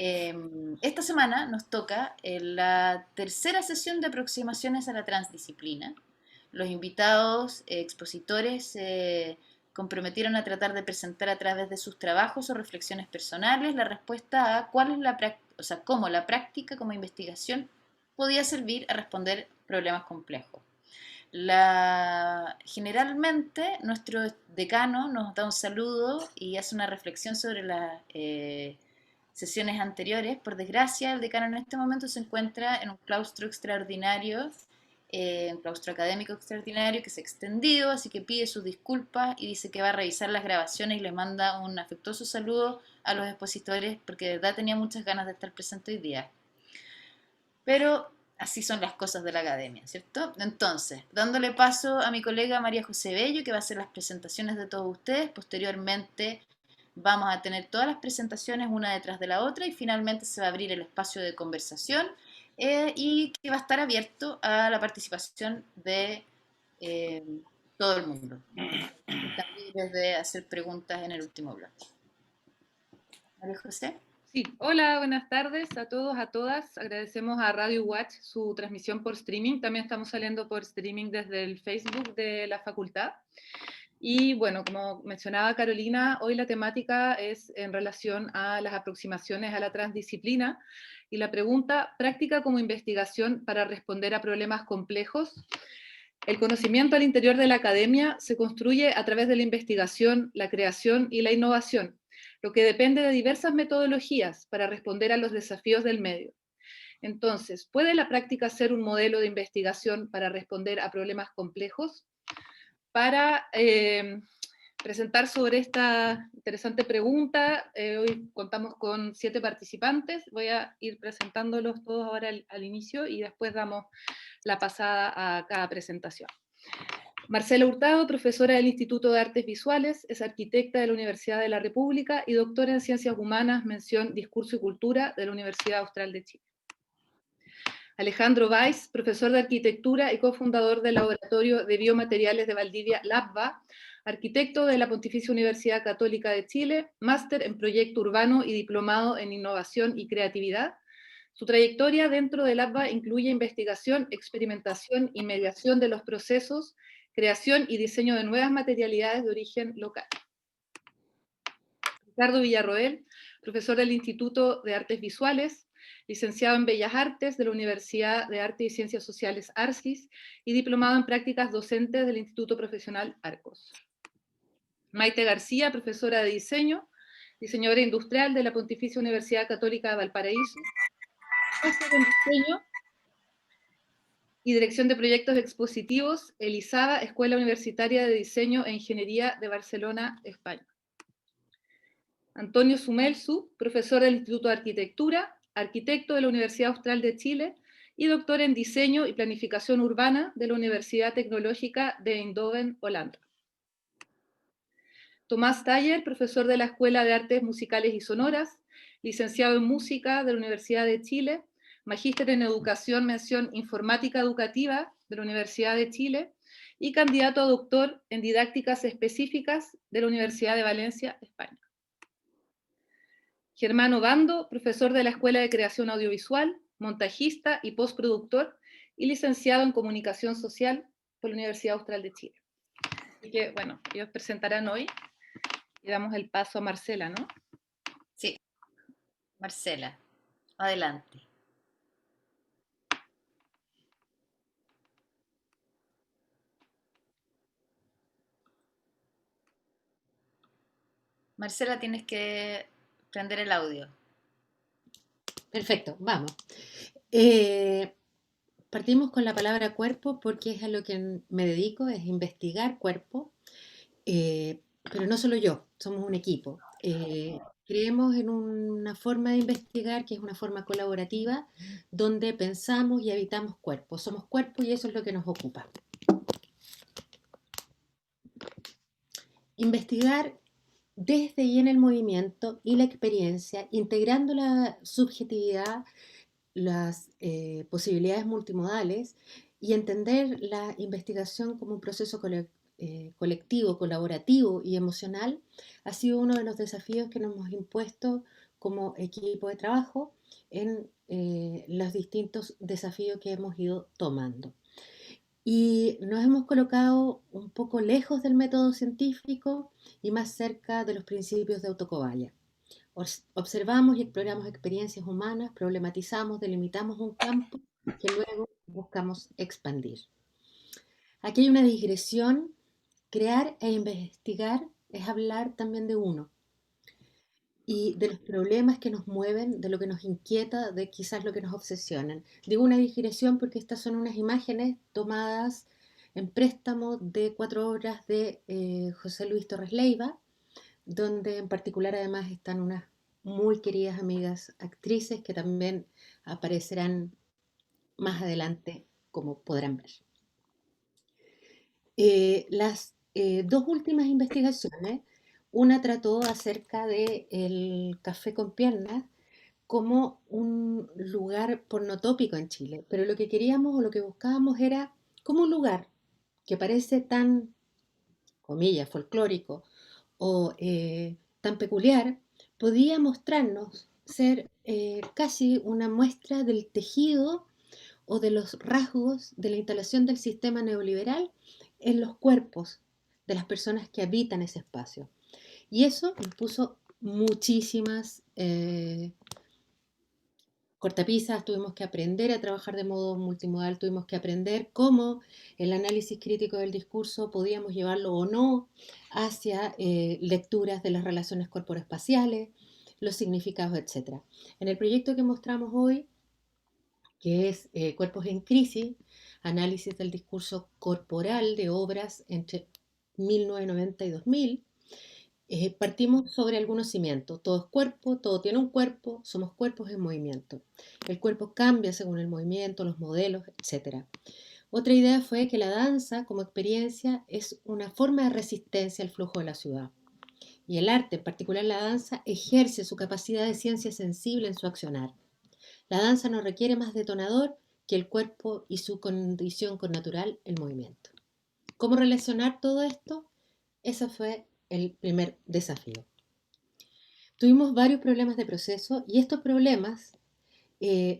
Esta semana nos toca la tercera sesión de aproximaciones a la transdisciplina. Los invitados expositores se comprometieron a tratar de presentar a través de sus trabajos o reflexiones personales la respuesta a cuál es o sea, cómo la práctica como investigación podía servir a responder problemas complejos. Generalmente nuestro decano nos da un saludo y hace una reflexión sobre las sesiones anteriores. Por desgracia, el decano en este momento se encuentra en un claustro extraordinario, un claustro académico extraordinario que se ha extendido, así que pide sus disculpas y dice que va a revisar las grabaciones y le manda un afectuoso saludo a los expositores porque de verdad tenía muchas ganas de estar presente hoy día. Pero así son las cosas de la academia, ¿cierto? Entonces, dándole paso a mi colega María José Bello, que va a hacer las presentaciones de todos ustedes. Posteriormente vamos a tener todas las presentaciones una detrás de la otra y finalmente se va a abrir el espacio de conversación y que va a estar abierto a la participación de eh, todo el mundo. Están libres de hacer preguntas en el último bloque. María José. Sí, hola, buenas tardes a todos, a todas. Agradecemos a Radio Watch su transmisión por streaming. También estamos saliendo por streaming desde el Facebook de la facultad. Y bueno, como mencionaba Carolina, hoy la temática es en relación a las aproximaciones a la transdisciplina y la pregunta, práctica como investigación para responder a problemas complejos. El conocimiento al interior de la academia se construye a través de la investigación, la creación y la innovación, lo que depende de diversas metodologías para responder a los desafíos del medio. Entonces, ¿puede la práctica ser un modelo de investigación para responder a problemas complejos? Para presentar sobre esta interesante pregunta, hoy contamos con 7 participantes. Voy a ir presentándolos todos ahora al inicio y después damos la pasada a cada presentación. Marcela Hurtado, profesora del Instituto de Artes Visuales, es arquitecta de la Universidad de la República y doctora en Ciencias Humanas, mención Discurso y Cultura, de la Universidad Austral de Chile. Alejandro Valls, profesor de Arquitectura y cofundador del Laboratorio de Biomateriales de Valdivia, LABVA, arquitecto de la Pontificia Universidad Católica de Chile, máster en Proyecto Urbano y diplomado en Innovación y Creatividad. Su trayectoria dentro del LABVA incluye investigación, experimentación y mediación de los procesos, creación y diseño de nuevas materialidades de origen local. Ricardo Villarroel, profesor del Instituto de Artes Visuales, licenciado en Bellas Artes de la Universidad de Arte y Ciencias Sociales Arcis y diplomado en prácticas docentes del Instituto Profesional Arcos. Maite García, profesora de diseño, diseñadora industrial de la Pontificia Universidad Católica de Valparaíso, máster en diseño y dirección de proyectos expositivos, ELISABA, Escuela Universitaria de Diseño e Ingeniería de Barcelona, España. Antonio Sumelsu, profesor del Instituto de Arquitectura, arquitecto de la Universidad Austral de Chile y doctor en Diseño y Planificación Urbana de la Universidad Tecnológica de Eindhoven, Holanda. Tomás Taller, profesor de la Escuela de Artes Musicales y Sonoras, licenciado en Música de la Universidad de Chile, magíster en Educación, mención Informática Educativa de la Universidad de Chile y candidato a doctor en Didácticas Específicas de la Universidad de Valencia, España. Germán Obando, profesor de la Escuela de Creación Audiovisual, montajista y postproductor, y licenciado en Comunicación Social por la Universidad Austral de Chile. Así que, bueno, ellos presentarán hoy y damos el paso a Marcela, ¿no? Sí, Marcela, adelante. Marcela, tienes que prender el audio. Perfecto, vamos. Partimos con la palabra cuerpo porque es a lo que me dedico, es investigar cuerpo, pero no solo yo, somos un equipo. Creemos en una forma de investigar que es una forma colaborativa donde pensamos y habitamos cuerpo. Somos cuerpo y eso es lo que nos ocupa. Investigar desde y en el movimiento y la experiencia, integrando la subjetividad, las posibilidades multimodales y entender la investigación como un proceso colectivo, colaborativo y emocional, ha sido uno de los desafíos que nos hemos impuesto como equipo de trabajo en los distintos desafíos que hemos ido tomando. Y nos hemos colocado un poco lejos del método científico y más cerca de los principios de autocobaya. Observamos y exploramos experiencias humanas, problematizamos, delimitamos un campo que luego buscamos expandir. Aquí hay una digresión. Crear e investigar es hablar también de uno y de los problemas que nos mueven, de lo que nos inquieta, de quizás lo que nos obsesionan. Digo una digresión porque estas son unas imágenes tomadas en préstamo de 4 obras de José Luis Torres Leiva, donde en particular además están unas muy queridas amigas actrices que también aparecerán más adelante, como podrán ver. Las dos últimas investigaciones, una trató acerca del café con piernas como un lugar pornotópico en Chile, pero lo que queríamos o lo que buscábamos era como un lugar que parece tan, comillas, folclórico o tan peculiar, podía mostrarnos ser casi una muestra del tejido o de los rasgos de la instalación del sistema neoliberal en los cuerpos de las personas que habitan ese espacio. Y eso nos puso muchísimas cortapisas, tuvimos que aprender a trabajar de modo multimodal, tuvimos que aprender cómo el análisis crítico del discurso podíamos llevarlo o no hacia lecturas de las relaciones corporoespaciales, los significados, etc. En el proyecto que mostramos hoy, que es Cuerpos en Crisis, análisis del discurso corporal de obras entre 1990 y 2000, partimos sobre algunos cimientos. Todo es cuerpo, todo tiene un cuerpo, somos cuerpos en movimiento. El cuerpo cambia según el movimiento, los modelos, etc. Otra idea fue que la danza como experiencia es una forma de resistencia al flujo de la ciudad. Y el arte, en particular la danza, ejerce su capacidad de ciencia sensible en su accionar. La danza no requiere más detonador que el cuerpo y su condición connatural, el movimiento. ¿Cómo relacionar todo esto? Ese fue el primer desafío. Tuvimos varios problemas de proceso y estos problemas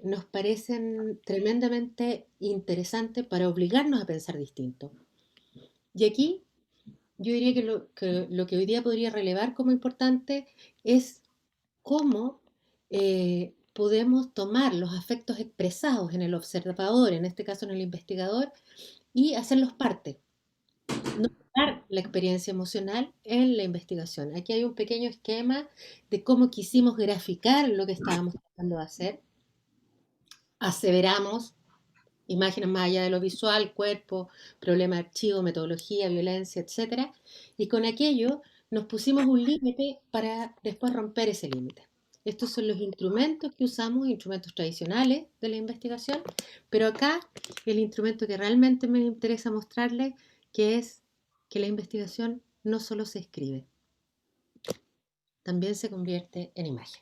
nos parecen tremendamente interesantes para obligarnos a pensar distinto. Y aquí yo diría que lo que hoy día podría relevar como importante es cómo podemos tomar los afectos expresados en el observador, en este caso en el investigador, y hacerlos parte. No dejar la experiencia emocional en la investigación. Aquí hay un pequeño esquema de cómo quisimos graficar lo que estábamos tratando de hacer. Aseveramos imágenes más allá de lo visual, cuerpo, problema de archivo, metodología, violencia, etc. Y con aquello nos pusimos un límite para después romper ese límite. Estos son los instrumentos que usamos, instrumentos tradicionales de la investigación, pero acá el instrumento que realmente me interesa mostrarles, que es que la investigación no solo se escribe, también se convierte en imagen.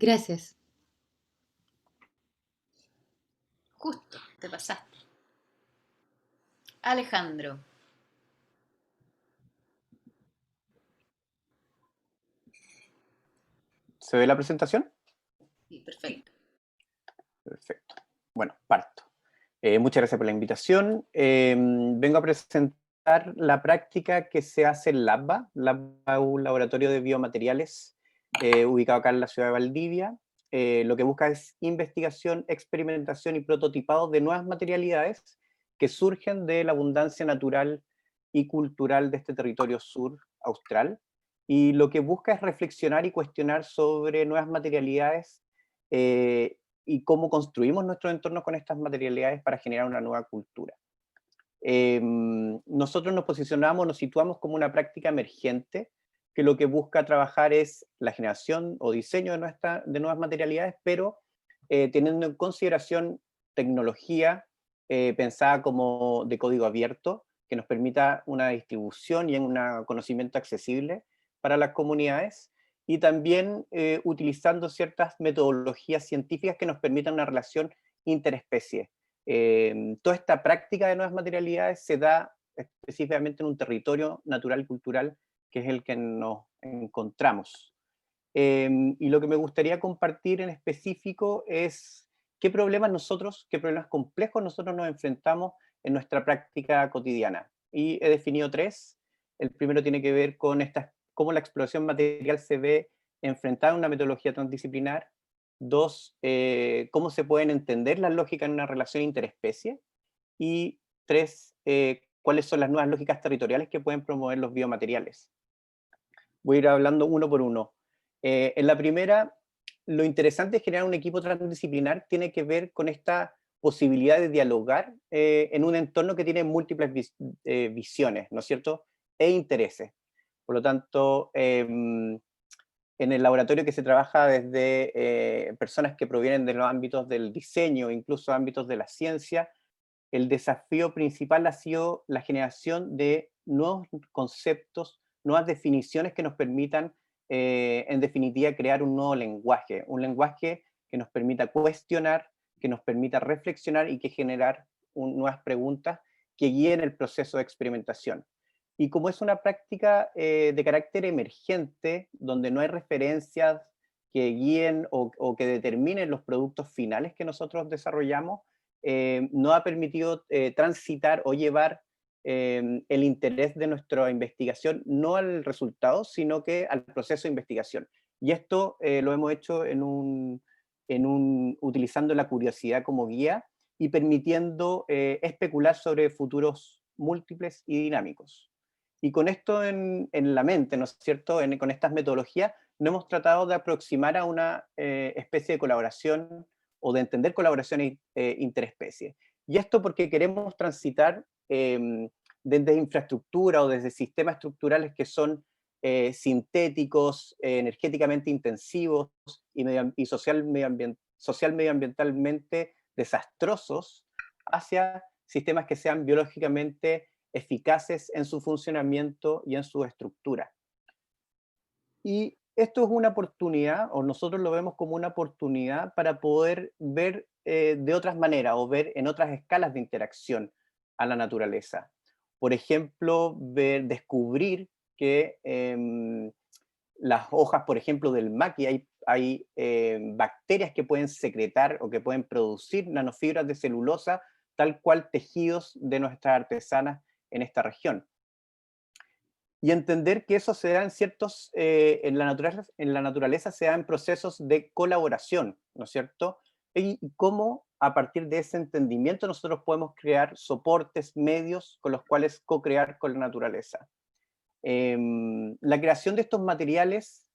Gracias. Justo, te pasaste. Alejandro. ¿Se ve la presentación? Sí, perfecto. Perfecto. Bueno, parto. Muchas gracias por la invitación. Vengo a presentar la práctica que se hace en LABA. LABA es un laboratorio de biomateriales ubicado acá en la ciudad de Valdivia. Lo que busca es investigación, experimentación y prototipado de nuevas materialidades que surgen de la abundancia natural y cultural de este territorio sur austral. Y lo que busca es reflexionar y cuestionar sobre nuevas materialidades y cómo construimos nuestro entorno con estas materialidades para generar una nueva cultura. Nosotros nos posicionamos, nos situamos como una práctica emergente que lo que busca trabajar es la generación o diseño de nuevas materialidades, pero teniendo en consideración tecnología pensada como de código abierto, que nos permita una distribución y un conocimiento accesible para las comunidades, y también utilizando ciertas metodologías científicas que nos permitan una relación interespecie. Toda esta práctica de nuevas materialidades se da específicamente en un territorio natural y cultural que es el que nos encontramos. Y lo que me gustaría compartir en específico es qué problemas complejos nosotros nos enfrentamos en nuestra práctica cotidiana. Y he definido tres. El primero tiene que ver con cómo la exploración material se ve enfrentada a una metodología transdisciplinar. Dos, cómo se pueden entender las lógicas en una relación interespecie. Y tres, cuáles son las nuevas lógicas territoriales que pueden promover los biomateriales. Voy a ir hablando uno por uno. En la primera, lo interesante de generar un equipo transdisciplinar tiene que ver con esta posibilidad de dialogar en un entorno que tiene múltiples visiones, ¿no es cierto?, e intereses. Por lo tanto, en el laboratorio que se trabaja desde personas que provienen de los ámbitos del diseño, incluso ámbitos de la ciencia, el desafío principal ha sido la generación de nuevos conceptos, nuevas definiciones que nos permitan, en definitiva, crear un nuevo lenguaje, un lenguaje que nos permita cuestionar, que nos permita reflexionar y que generar nuevas preguntas que guíen el proceso de experimentación. Y como es una práctica de carácter emergente, donde no hay referencias que guíen o que determinen los productos finales que nosotros desarrollamos, nos ha permitido transitar o llevar el interés de nuestra investigación no al resultado, sino que al proceso de investigación. Y esto lo hemos hecho utilizando la curiosidad como guía y permitiendo especular sobre futuros múltiples y dinámicos. Y con esto en la mente, ¿no es cierto?, con estas metodologías, nos hemos tratado de aproximar a una especie de colaboración o de entender colaboraciones interespecies. Y esto porque queremos transitar desde infraestructura o desde sistemas estructurales que son sintéticos, energéticamente intensivos y social medioambientalmente desastrosos, hacia sistemas que sean biológicamente eficaces en su funcionamiento y en su estructura. Y esto es una oportunidad, o nosotros lo vemos como una oportunidad para poder ver de otras maneras o ver en otras escalas de interacción a la naturaleza. Por ejemplo, descubrir que las hojas, por ejemplo, del maqui, hay bacterias que pueden secretar o que pueden producir nanofibras de celulosa, tal cual tejidos de nuestras artesanas en esta región. Y entender que eso se da en la naturaleza se da en procesos de colaboración, ¿no es cierto? Y cómo a partir de ese entendimiento nosotros podemos crear soportes, medios con los cuales co-crear con la naturaleza. La creación de estos materiales,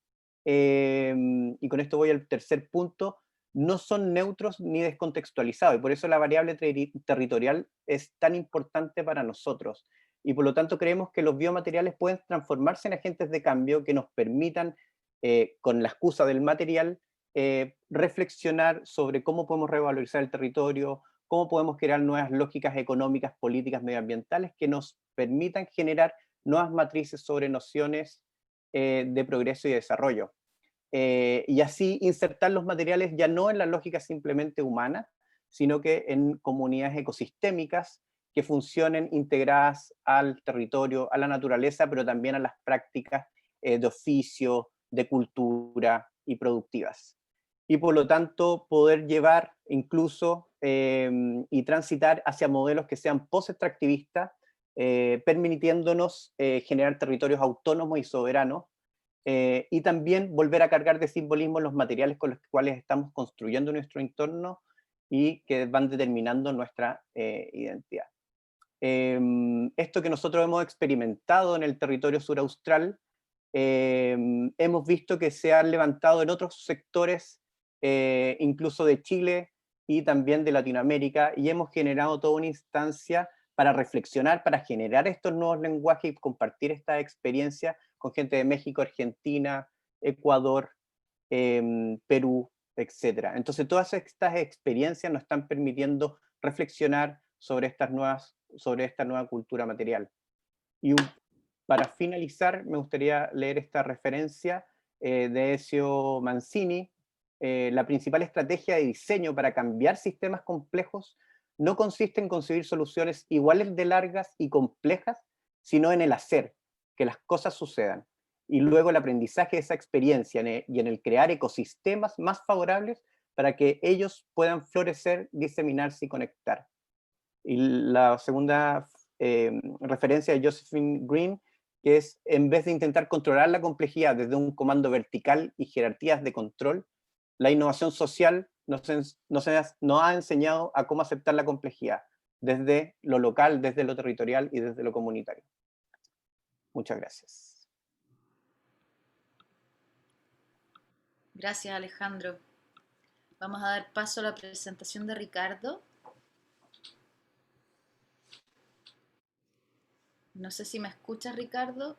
y con esto voy al tercer punto, no son neutros ni descontextualizados, y por eso la variable territorial es tan importante para nosotros. Y por lo tanto creemos que los biomateriales pueden transformarse en agentes de cambio que nos permitan, con la excusa del material, reflexionar sobre cómo podemos revalorizar el territorio, cómo podemos crear nuevas lógicas económicas, políticas, medioambientales que nos permitan generar nuevas matrices sobre nociones de progreso y desarrollo. y así insertar los materiales ya no en la lógica simplemente humana, sino que en comunidades ecosistémicas que funcionen integradas al territorio, a la naturaleza, pero también a las prácticas de oficio, de cultura y productivas. Y por lo tanto poder llevar incluso y transitar hacia modelos que sean post-extractivistas, permitiéndonos generar territorios autónomos y soberanos, y también volver a cargar de simbolismo los materiales con los cuales estamos construyendo nuestro entorno y que van determinando nuestra identidad. Esto que nosotros hemos experimentado en el territorio suraustral, hemos visto que se ha levantado en otros sectores, incluso de Chile y también de Latinoamérica, y hemos generado toda una instancia para reflexionar, para generar estos nuevos lenguajes y compartir esta experiencia con gente de México, Argentina, Ecuador, Perú, etc. Entonces todas estas experiencias nos están permitiendo reflexionar sobre esta nueva cultura material. Y para finalizar, me gustaría leer esta referencia de Ezio Mancini. La principal estrategia de diseño para cambiar sistemas complejos no consiste en concebir soluciones iguales de largas y complejas, sino en el hacer, que las cosas sucedan. Y luego el aprendizaje de esa experiencia y en el crear ecosistemas más favorables para que ellos puedan florecer, diseminarse y conectar. Y la segunda referencia de Josephine Green, que es, en vez de intentar controlar la complejidad desde un comando vertical y jerarquías de control, la innovación social nos ha enseñado a cómo aceptar la complejidad, desde lo local, desde lo territorial y desde lo comunitario. Muchas gracias. Gracias, Alejandro. Vamos a dar paso a la presentación de Ricardo. No sé si me escuchas, Ricardo.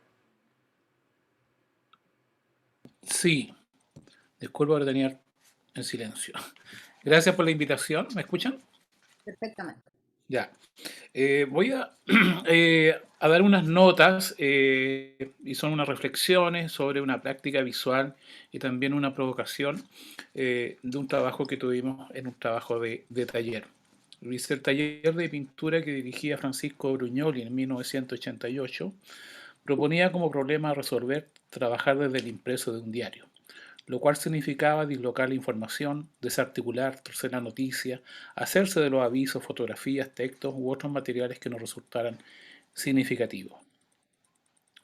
Sí, disculpa por tener en silencio. Gracias por la invitación. ¿Me escuchan? Perfectamente. Ya. Voy a dar unas notas y son unas reflexiones sobre una práctica visual y también una provocación de un trabajo que tuvimos en un trabajo de taller. Hice el taller de pintura que dirigía Francisco Bruñoli en 1988. Proponía como problema a resolver trabajar desde el impreso de un diario, lo cual significaba dislocar la información, desarticular, torcer la noticia, hacerse de los avisos, fotografías, textos u otros materiales que nos resultaran significativos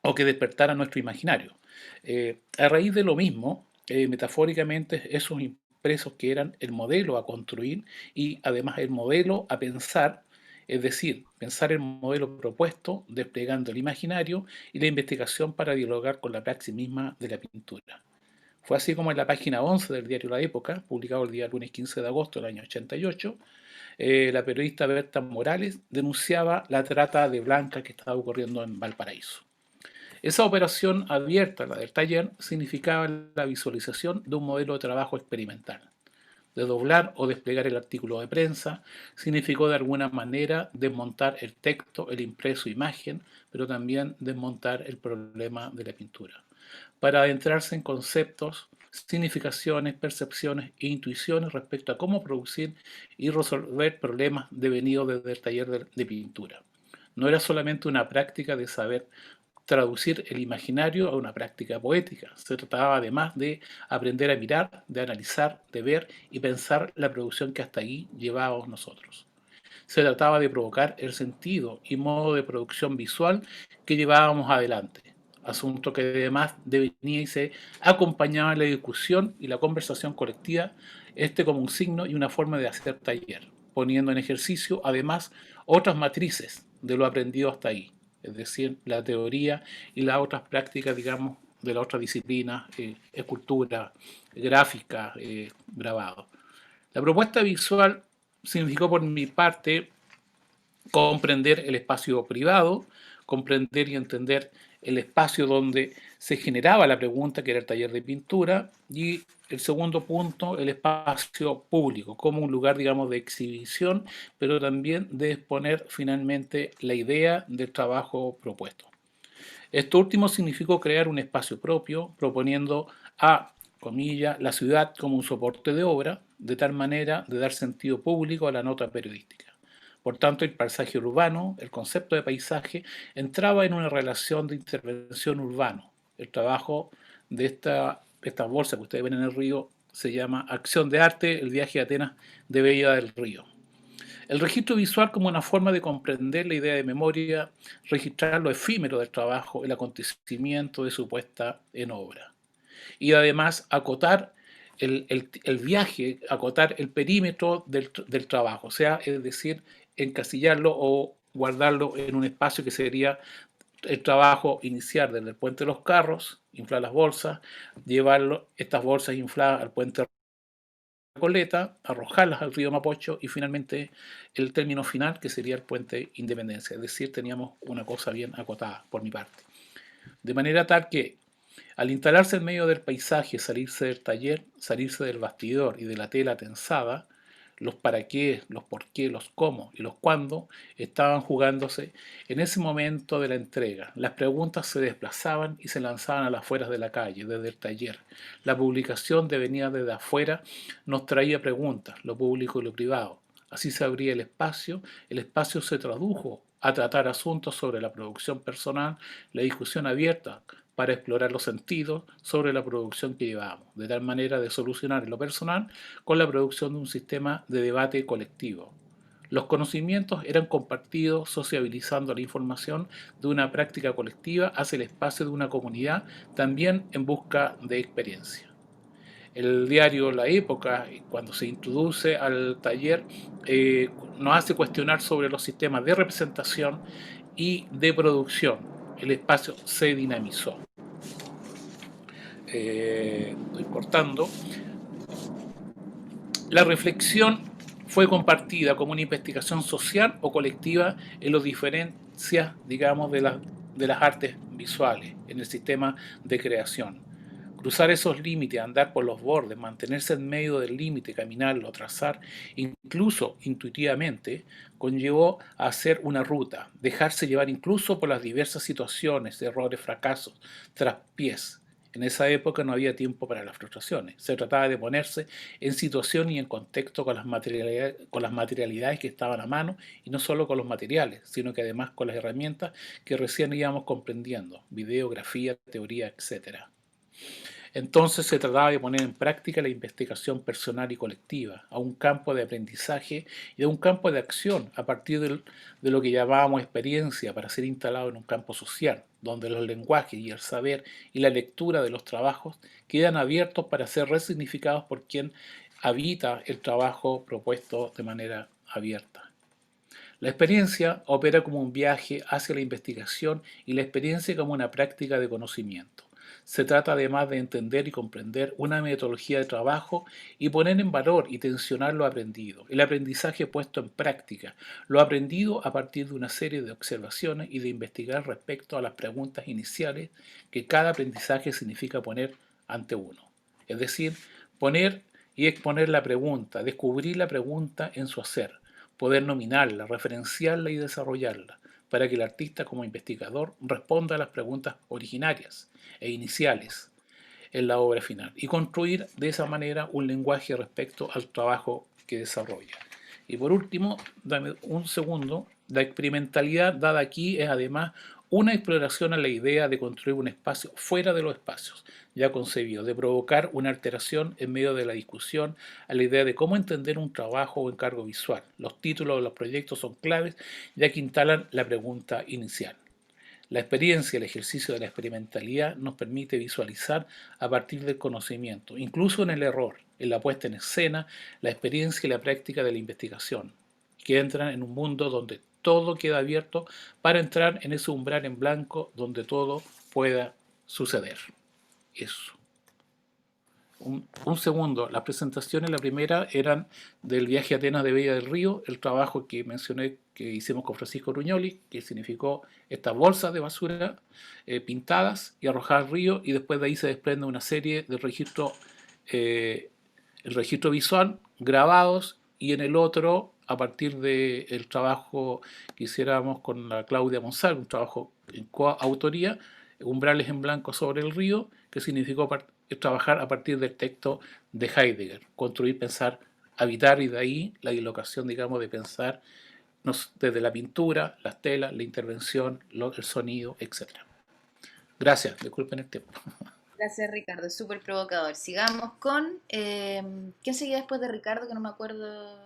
o que despertaran nuestro imaginario. A raíz de lo mismo, metafóricamente, esos impresos que eran el modelo a construir y además el modelo a pensar, es decir, pensar el modelo propuesto, desplegando el imaginario y la investigación para dialogar con la praxis misma de la pintura. Fue así como en la página 11 del diario La Época, publicado el día lunes 15 de agosto del año 88, la periodista Berta Morales denunciaba la trata de blancas que estaba ocurriendo en Valparaíso. Esa operación abierta, la del taller, significaba la visualización de un modelo de trabajo experimental. Desdoblar o desplegar el artículo de prensa significó de alguna manera desmontar el texto, el impreso, imagen, pero también desmontar el problema de la pintura, para adentrarse en conceptos, significaciones, percepciones e intuiciones respecto a cómo producir y resolver problemas devenidos desde el taller de pintura. No era solamente una práctica de saber traducir el imaginario a una práctica poética. Se trataba además de aprender a mirar, de analizar, de ver y pensar la producción que hasta ahí llevábamos nosotros. Se trataba de provocar el sentido y modo de producción visual que llevábamos adelante, asunto que además devenía y se acompañaba en la discusión y la conversación colectiva, como un signo y una forma de hacer taller, poniendo en ejercicio además otras matrices de lo aprendido hasta ahí, es decir, la teoría y las otras prácticas, digamos, de la otra disciplina, escultura, gráfica, grabado. La propuesta visual significó por mi parte comprender el espacio privado, comprender y entender el espacio donde se generaba la pregunta, que era el taller de pintura, y el segundo punto, el espacio público, como un lugar, digamos, de exhibición, pero también de exponer finalmente la idea del trabajo propuesto. Esto último significó crear un espacio propio, proponiendo a comillas, la ciudad como un soporte de obra, de tal manera de dar sentido público a la nota periodística. Por tanto, el paisaje urbano, el concepto de paisaje, entraba en una relación de intervención urbano. El trabajo de esta bolsa que ustedes ven en el río se llama Acción de Arte, el viaje a Atenas de Bella del Río. El registro visual como una forma de comprender la idea de memoria, registrar lo efímero del trabajo, el acontecimiento de su puesta en obra. Y además acotar el viaje, acotar el perímetro del trabajo, o sea, es decir, encasillarlo o guardarlo en un espacio que sería el trabajo iniciar desde el puente de los carros, inflar las bolsas, llevar estas bolsas infladas al puente Recoleta, arrojarlas al río Mapocho y finalmente el término final que sería el puente Independencia. Es decir, teníamos una cosa bien acotada por mi parte. De manera tal que al instalarse en medio del paisaje, salirse del taller, salirse del bastidor y de la tela tensada, los para qué, los por qué, los cómo y los cuándo estaban jugándose en ese momento de la entrega. Las preguntas se desplazaban y se lanzaban a las afueras de la calle, desde el taller. La publicación de venía desde afuera nos traía preguntas, lo público y lo privado. Así se abría el espacio se tradujo a tratar asuntos sobre la producción personal, la discusión abierta para explorar los sentidos sobre la producción que llevábamos, de tal manera de solucionar en lo personal con la producción de un sistema de debate colectivo. Los conocimientos eran compartidos, sociabilizando la información de una práctica colectiva hacia el espacio de una comunidad, también en busca de experiencia. El diario La Época, cuando se introduce al taller, nos hace cuestionar sobre los sistemas de representación y de producción. El espacio se dinamizó. Estoy cortando. La reflexión fue compartida como una investigación social o colectiva en las diferencias, digamos, de las artes visuales en el sistema de creación. Cruzar esos límites, andar por los bordes, mantenerse en medio del límite, caminarlo, trazar, incluso intuitivamente, conllevó a hacer una ruta, dejarse llevar incluso por las diversas situaciones, errores, fracasos, traspiés. En esa época no había tiempo para las frustraciones. Se trataba de ponerse en situación y en contexto con las materialidades que estaban a mano, y no solo con los materiales, sino que además con las herramientas que recién íbamos comprendiendo, videografía, teoría, etc. Entonces se trataba de poner en práctica la investigación personal y colectiva, a un campo de aprendizaje y a un campo de acción a partir de lo que llamábamos experiencia para ser instalado en un campo social, donde los lenguajes y el saber y la lectura de los trabajos quedan abiertos para ser resignificados por quien habita el trabajo propuesto de manera abierta. La experiencia opera como un viaje hacia la investigación y la experiencia como una práctica de conocimiento. Se trata además de entender y comprender una metodología de trabajo y poner en valor y tensionar lo aprendido, el aprendizaje puesto en práctica, lo aprendido a partir de una serie de observaciones y de investigar respecto a las preguntas iniciales que cada aprendizaje significa poner ante uno. Es decir, poner y exponer la pregunta, descubrir la pregunta en su hacer, poder nominarla, referenciarla y desarrollarla, para que el artista como investigador responda a las preguntas originarias e iniciales en la obra final y construir de esa manera un lenguaje respecto al trabajo que desarrolla. Y por último, dame un segundo, la experimentalidad dada aquí es además una exploración a la idea de construir un espacio fuera de los espacios ya concebidos, de provocar una alteración en medio de la discusión a la idea de cómo entender un trabajo o encargo visual. Los títulos de los proyectos son claves ya que instalan la pregunta inicial. La experiencia, el ejercicio de la experimentalidad nos permite visualizar a partir del conocimiento, incluso en el error, en la puesta en escena, la experiencia y la práctica de la investigación, que entran en un mundo donde todo queda abierto para entrar en ese umbral en blanco donde todo pueda suceder. Eso. Un segundo, las presentaciones, la primera eran del viaje a Atenas de Bella del Río, el trabajo que mencioné que hicimos con Francisco Ruñoli, que significó estas bolsas de basura pintadas y arrojadas al río, y después de ahí se desprende una serie de registros, el registro visual, grabados, y en el otro, a partir del trabajo que hiciéramos con la Claudia Monsalve, un trabajo en coautoría, umbrales en blanco sobre el río, que significó es trabajar a partir del texto de Heidegger, construir, pensar, habitar, y de ahí la dislocación, digamos, de pensar desde la pintura, las telas, la intervención, el sonido, etc. Gracias, disculpen el tiempo. Gracias, Ricardo, es súper provocador. Sigamos con... ¿quién seguía después de Ricardo? Que no me acuerdo.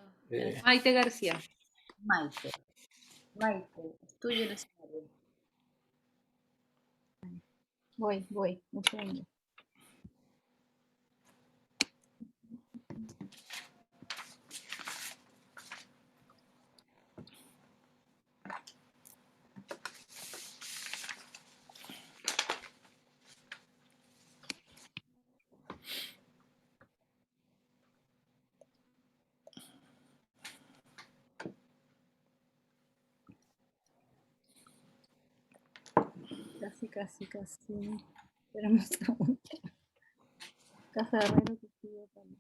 Maite García. Maite. Maite, es tuyo el escenario. Voy, un segundo. Casi. Espérame un segundo. Casa de Herrero que estudió Pablo.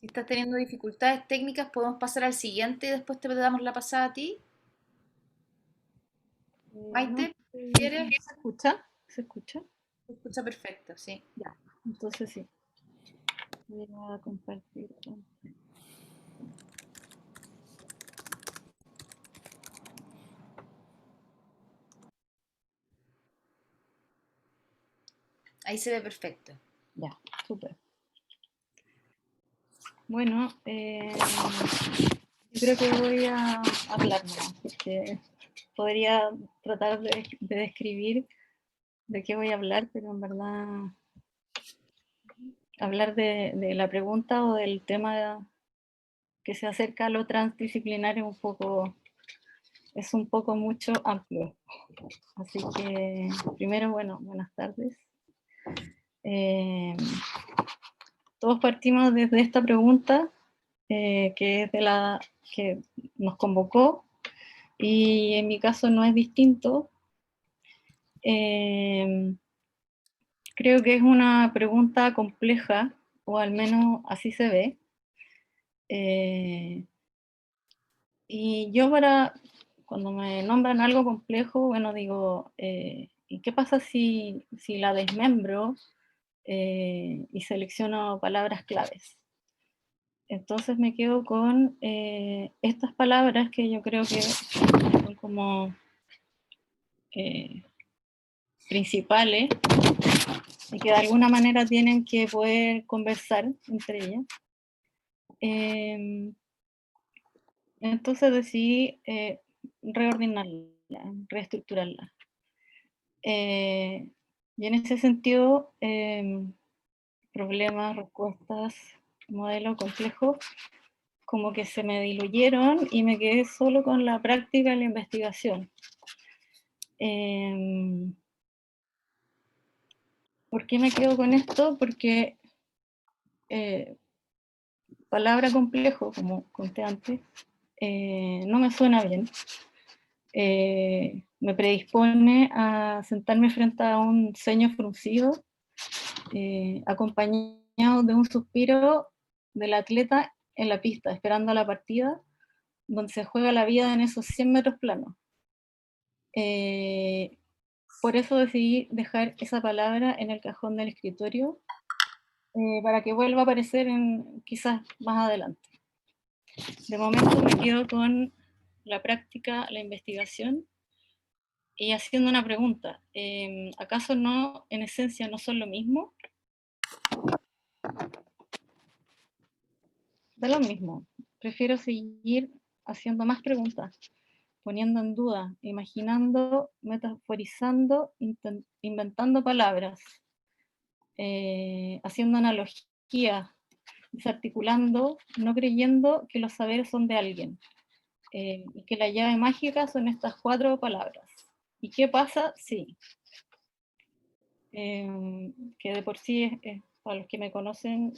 Si estás teniendo dificultades técnicas, podemos pasar al siguiente y después te damos la pasada a ti. Maite, ¿quieres? ¿Se escucha? ¿Se escucha? Se escucha perfecto, sí. Ya, entonces sí. Voy a compartir. Ahí se ve perfecto. Ya, súper. Bueno, yo creo que voy a hablar nomás, porque podría tratar de describir de qué voy a hablar, pero en verdad hablar de la pregunta o del tema que se acerca a lo transdisciplinario es un poco mucho amplio. Así que primero, bueno, buenas tardes. Todos partimos desde esta pregunta que es de la que nos convocó, y en mi caso no es distinto. Creo que es una pregunta compleja, o al menos así se ve. Y yo cuando me nombran algo complejo, bueno, digo, ¿y qué pasa si la desmembro y selecciono palabras claves? Entonces me quedo con estas palabras que yo creo que son como principales y que de alguna manera tienen que poder conversar entre ellas. Entonces decidí reordenarla, reestructurarla. Y en ese sentido, problemas, respuestas, modelo complejo, como que se me diluyeron y me quedé solo con la práctica y la investigación. ¿Por qué me quedo con esto? Porque palabra complejo, como conté antes, no me suena bien. Me predispone a sentarme frente a un ceño fruncido, acompañado de un suspiro del atleta en la pista, esperando la partida, donde se juega la vida en esos 100 metros planos. Por eso decidí dejar esa palabra en el cajón del escritorio, para que vuelva a aparecer quizás más adelante. De momento me quedo con la práctica, la investigación, y haciendo una pregunta. ¿Acaso no, en esencia, no son lo mismo? Da lo mismo. Prefiero seguir haciendo más preguntas, poniendo en duda, imaginando, metaforizando, inventando palabras, haciendo analogías, desarticulando, no creyendo que los saberes son de alguien, y que la llave mágica son estas 4 palabras. ¿Y qué pasa? Sí. Que de por sí, para los que me conocen,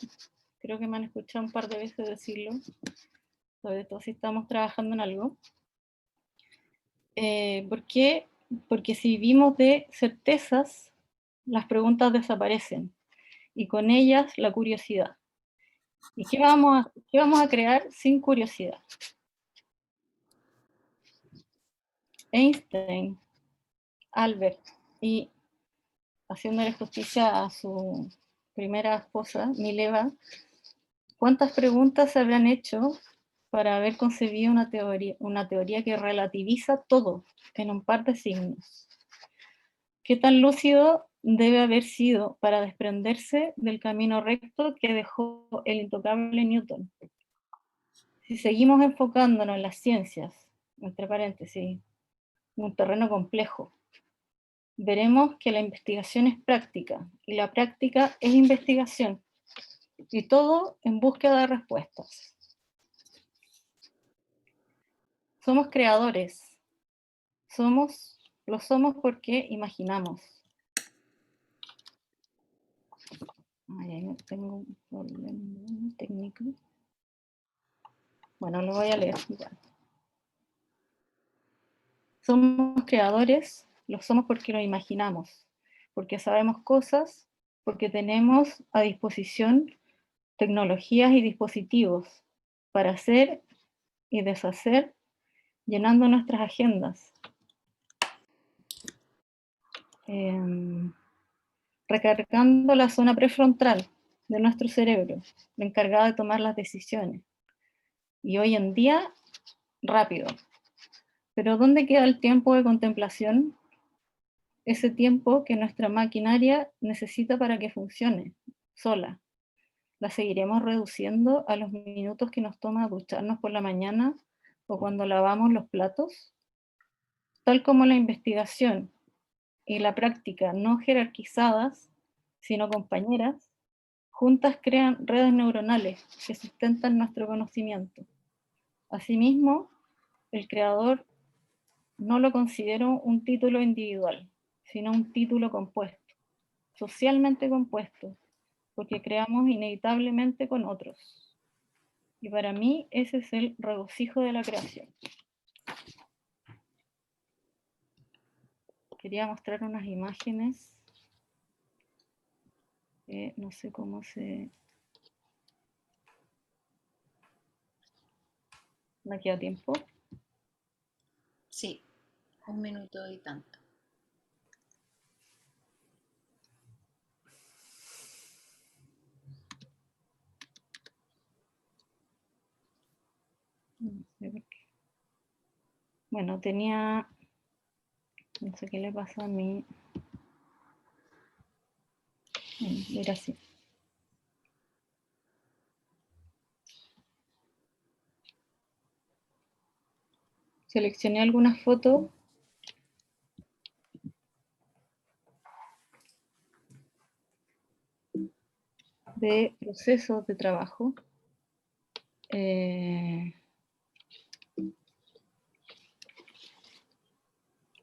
creo que me han escuchado un par de veces decirlo, sobre todo si estamos trabajando en algo. ¿Por qué? Porque si vivimos de certezas, las preguntas desaparecen, y con ellas la curiosidad. ¿Y qué vamos a crear sin curiosidad? Einstein, Albert, y haciéndole justicia a su primera esposa, Mileva, ¿cuántas preguntas se habrán hecho para haber concebido una teoría que relativiza todo en un par de signos? ¿Qué tan lúcido debe haber sido para desprenderse del camino recto que dejó el intocable Newton? Si seguimos enfocándonos en las ciencias, entre paréntesis, un terreno complejo, veremos que la investigación es práctica y la práctica es investigación, y todo en búsqueda de respuestas. Somos creadores, lo somos porque imaginamos. Ay, tengo un problema técnico. Bueno, lo voy a leer igual. Somos creadores, lo somos porque lo imaginamos, porque sabemos cosas, porque tenemos a disposición tecnologías y dispositivos para hacer y deshacer, llenando nuestras agendas. Recargando la zona prefrontal de nuestro cerebro, la encargada de tomar las decisiones. Y hoy en día, rápido. Pero ¿dónde queda el tiempo de contemplación? Ese tiempo que nuestra maquinaria necesita para que funcione, sola. ¿La seguiremos reduciendo a los minutos que nos toma ducharnos por la mañana o cuando lavamos los platos? Tal como la investigación y la práctica no jerarquizadas, sino compañeras, juntas crean redes neuronales que sustentan nuestro conocimiento. Asimismo, el creador no lo considero un título individual, sino un título compuesto, socialmente compuesto, porque creamos inevitablemente con otros. Y para mí ese es el regocijo de la creación. Quería mostrar unas imágenes. No sé cómo se... ¿Me queda tiempo? Sí, 1 minuto y tanto. No sé por qué. Bueno, tenía... No sé qué le pasó a mí. Era así. Seleccioné algunas fotos de procesos de trabajo.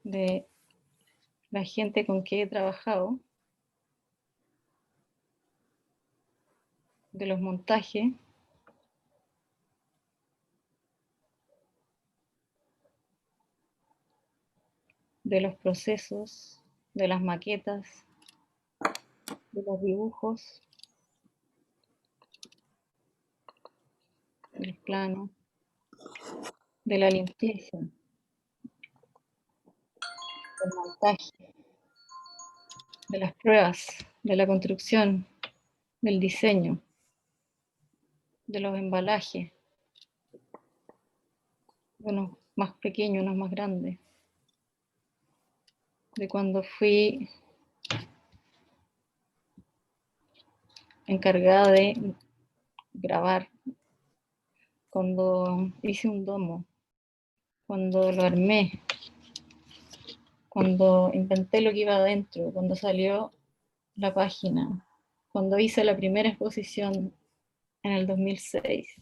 De la gente con que he trabajado, de los montajes, de los procesos, de las maquetas, de los dibujos, del plano, de la limpieza, del montaje, de las pruebas, de la construcción, del diseño, de los embalajes, unos más pequeños, unos más grandes, de cuando fui encargada de grabar, cuando hice un domo, cuando lo armé, cuando inventé lo que iba adentro, cuando salió la página, cuando hice la primera exposición en el 2006,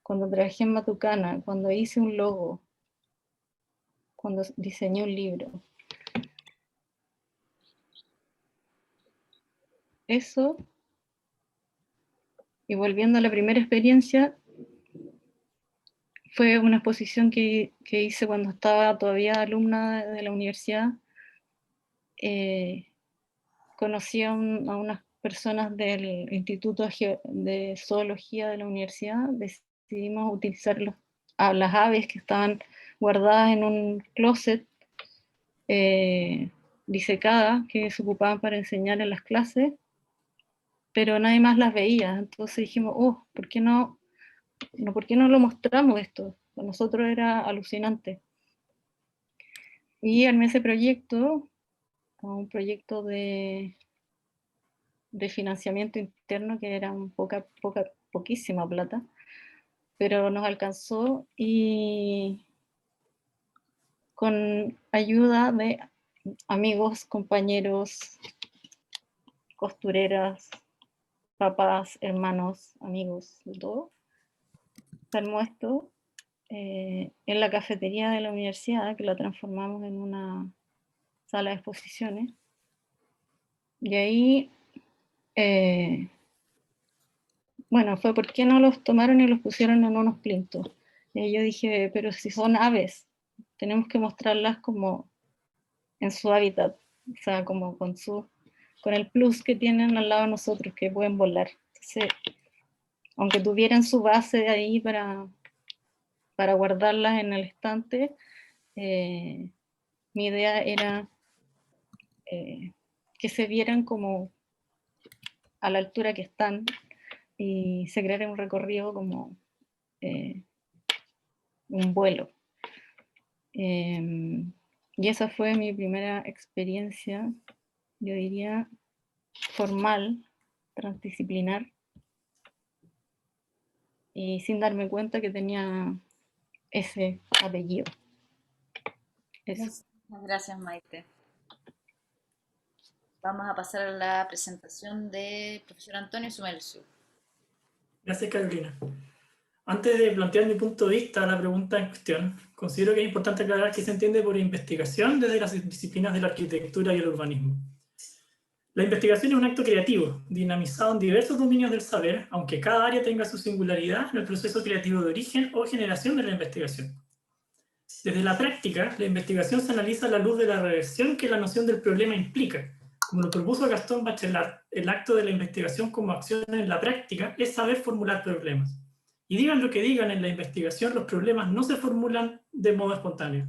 cuando trabajé en Matucana, cuando hice un logo, cuando diseñé un libro. Eso, y volviendo a la primera experiencia, fue una exposición que hice cuando estaba todavía alumna de la universidad. Conocí a unas personas del Instituto de Zoología de la universidad decidimos utilizar las aves que estaban guardadas en un closet disecadas que se ocupaban para enseñar en las clases, pero nadie más las veía. Entonces dijimos, oh, ¿por qué no lo mostramos esto? Para nosotros era alucinante. Y armé ese proyecto, un proyecto de financiamiento interno que era poquísima plata, pero nos alcanzó, y con ayuda de amigos, compañeros, costureras, papás, hermanos, amigos, de todo, se armó esto en la cafetería de la universidad, que la transformamos en una sala de exposiciones. Y ahí, bueno, fue ¿por qué no los tomaron y los pusieron en unos plintos? Y yo dije, pero si son aves, tenemos que mostrarlas como en su hábitat, o sea, como con el plus que tienen al lado de nosotros, que pueden volar. Entonces, aunque tuvieran su base ahí para guardarlas en el estante, mi idea era que se vieran como a la altura que están, y se creara un recorrido como un vuelo. Y esa fue mi primera experiencia, yo diría, formal, transdisciplinar, y sin darme cuenta que tenía ese apellido. Eso. Muchas gracias, Maite. Vamos a pasar a la presentación del profesor Antonio Sumercio. Gracias, Carolina. Antes de plantear mi punto de vista a la pregunta en cuestión, considero que es importante aclarar que se entiende por investigación desde las disciplinas de la arquitectura y el urbanismo. La investigación es un acto creativo, dinamizado en diversos dominios del saber, aunque cada área tenga su singularidad en el proceso creativo de origen o generación de la investigación. Desde la práctica, la investigación se analiza a la luz de la reversión que la noción del problema implica. Como lo propuso Gastón Bachelard, el acto de la investigación como acción en la práctica es saber formular problemas. Y digan lo que digan, en la investigación los problemas no se formulan de modo espontáneo.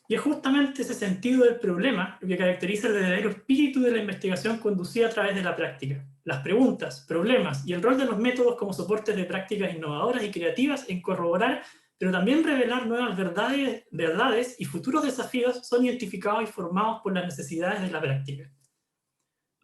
Y es justamente ese sentido del problema lo que caracteriza el verdadero espíritu de la investigación conducida a través de la práctica. Las preguntas, problemas y el rol de los métodos como soportes de prácticas innovadoras y creativas en corroborar, pero también revelar nuevas verdades y futuros desafíos son identificados y formados por las necesidades de la práctica.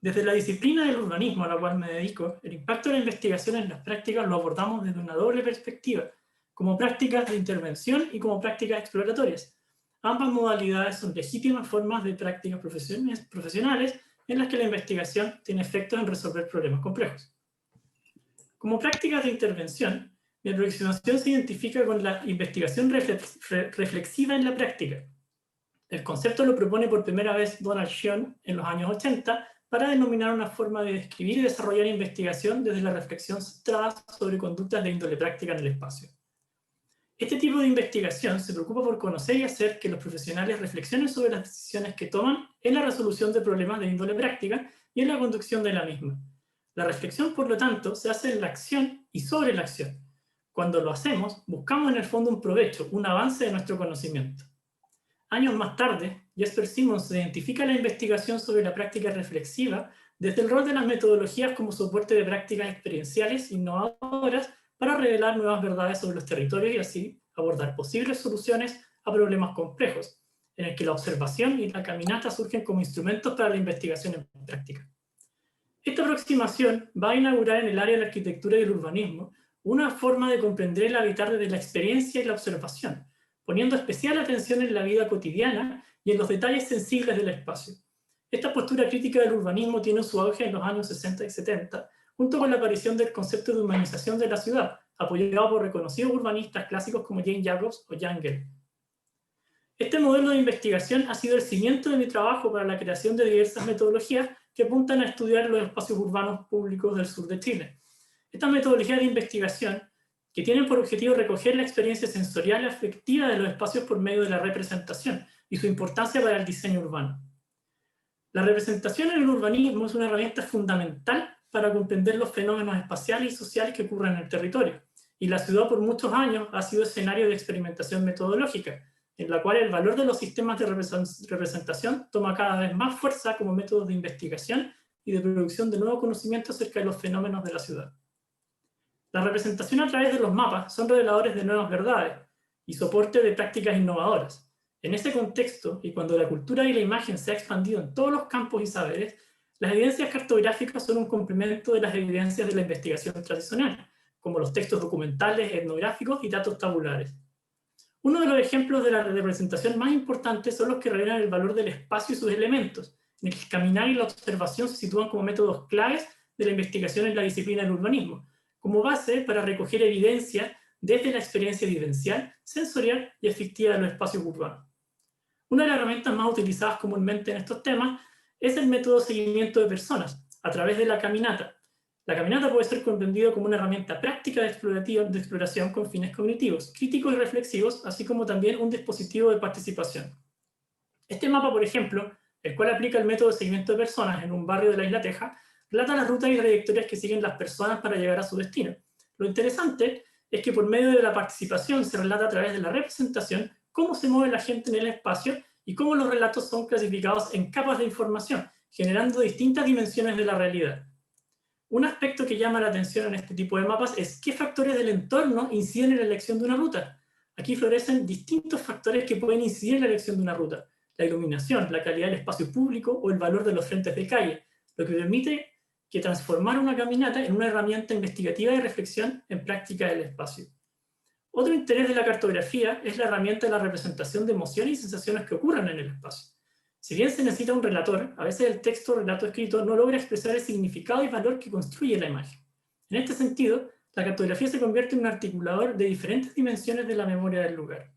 Desde la disciplina del urbanismo a la cual me dedico, el impacto de la investigación en las prácticas lo abordamos desde una doble perspectiva, como prácticas de intervención y como prácticas exploratorias. Ambas modalidades son legítimas formas de prácticas profesionales en las que la investigación tiene efectos en resolver problemas complejos. Como prácticas de intervención, mi aproximación se identifica con la investigación reflexiva en la práctica. El concepto lo propone por primera vez Donald Schoen en los años 80 para denominar una forma de describir y desarrollar investigación desde la reflexión centrada sobre conductas de índole práctica en el espacio. Este tipo de investigación se preocupa por conocer y hacer que los profesionales reflexionen sobre las decisiones que toman en la resolución de problemas de índole práctica y en la conducción de la misma. La reflexión, por lo tanto, se hace en la acción y sobre la acción. Cuando lo hacemos, buscamos en el fondo un provecho, un avance de nuestro conocimiento. Años más tarde, Jesper Simmons identifica la investigación sobre la práctica reflexiva desde el rol de las metodologías como soporte de prácticas experienciales innovadoras para revelar nuevas verdades sobre los territorios y así abordar posibles soluciones a problemas complejos, en el que la observación y la caminata surgen como instrumentos para la investigación en práctica. Esta aproximación va a inaugurar en el área de la arquitectura y el urbanismo una forma de comprender el habitar desde la experiencia y la observación, poniendo especial atención en la vida cotidiana y en los detalles sensibles del espacio. Esta postura crítica del urbanismo tiene su auge en los años 60 y 70, junto con la aparición del concepto de humanización de la ciudad, apoyado por reconocidos urbanistas clásicos como Jane Jacobs o Jan Gehl. Este modelo de investigación ha sido el cimiento de mi trabajo para la creación de diversas metodologías que apuntan a estudiar los espacios urbanos públicos del sur de Chile. Estas metodologías de investigación, que tienen por objetivo recoger la experiencia sensorial y afectiva de los espacios por medio de la representación y su importancia para el diseño urbano. La representación en el urbanismo es una herramienta fundamental para comprender los fenómenos espaciales y sociales que ocurren en el territorio. Y la ciudad por muchos años ha sido escenario de experimentación metodológica, en la cual el valor de los sistemas de representación toma cada vez más fuerza como métodos de investigación y de producción de nuevo conocimiento acerca de los fenómenos de la ciudad. La representación a través de los mapas son reveladores de nuevas verdades y soporte de prácticas innovadoras. En ese contexto, y cuando la cultura y la imagen se ha expandido en todos los campos y saberes, las evidencias cartográficas son un complemento de las evidencias de la investigación tradicional, como los textos documentales, etnográficos y datos tabulares. Uno de los ejemplos de la representación más importantes son los que revelan el valor del espacio y sus elementos, en el que el caminar y la observación se sitúan como métodos claves de la investigación en la disciplina del urbanismo, como base para recoger evidencia desde la experiencia vivencial, sensorial y afectiva de los espacios urbanos. Una de las herramientas más utilizadas comúnmente en estos temas es el método de seguimiento de personas, a través de la caminata. La caminata puede ser comprendido como una herramienta práctica de exploración con fines cognitivos, críticos y reflexivos, así como también un dispositivo de participación. Este mapa, por ejemplo, el cual aplica el método de seguimiento de personas en un barrio de la Isla Teja, relata las rutas y trayectorias que siguen las personas para llegar a su destino. Lo interesante es que por medio de la participación se relata a través de la representación cómo se mueve la gente en el espacio y cómo los relatos son clasificados en capas de información, generando distintas dimensiones de la realidad. Un aspecto que llama la atención en este tipo de mapas es qué factores del entorno inciden en la elección de una ruta. Aquí florecen distintos factores que pueden incidir en la elección de una ruta: la iluminación, la calidad del espacio público o el valor de los frentes de calle, lo que permite que transformar una caminata en una herramienta investigativa de reflexión en práctica del espacio. Otro interés de la cartografía es la herramienta de la representación de emociones y sensaciones que ocurren en el espacio. Si bien se necesita un relator, a veces el texto o relato escrito no logra expresar el significado y valor que construye la imagen. En este sentido, la cartografía se convierte en un articulador de diferentes dimensiones de la memoria del lugar.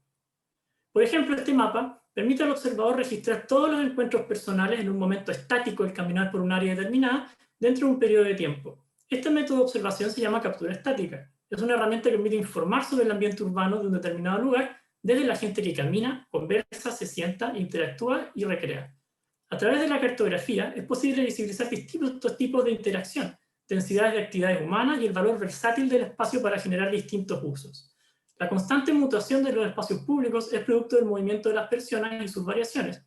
Por ejemplo, este mapa permite al observador registrar todos los encuentros personales en un momento estático al caminar por un área determinada dentro de un periodo de tiempo. Este método de observación se llama captura estática. Es una herramienta que permite informar sobre el ambiente urbano de un determinado lugar desde la gente que camina, conversa, se sienta, interactúa y recrea. A través de la cartografía es posible visibilizar distintos tipos de interacción, densidades de actividades humanas y el valor versátil del espacio para generar distintos usos. La constante mutación de los espacios públicos es producto del movimiento de las personas y sus variaciones.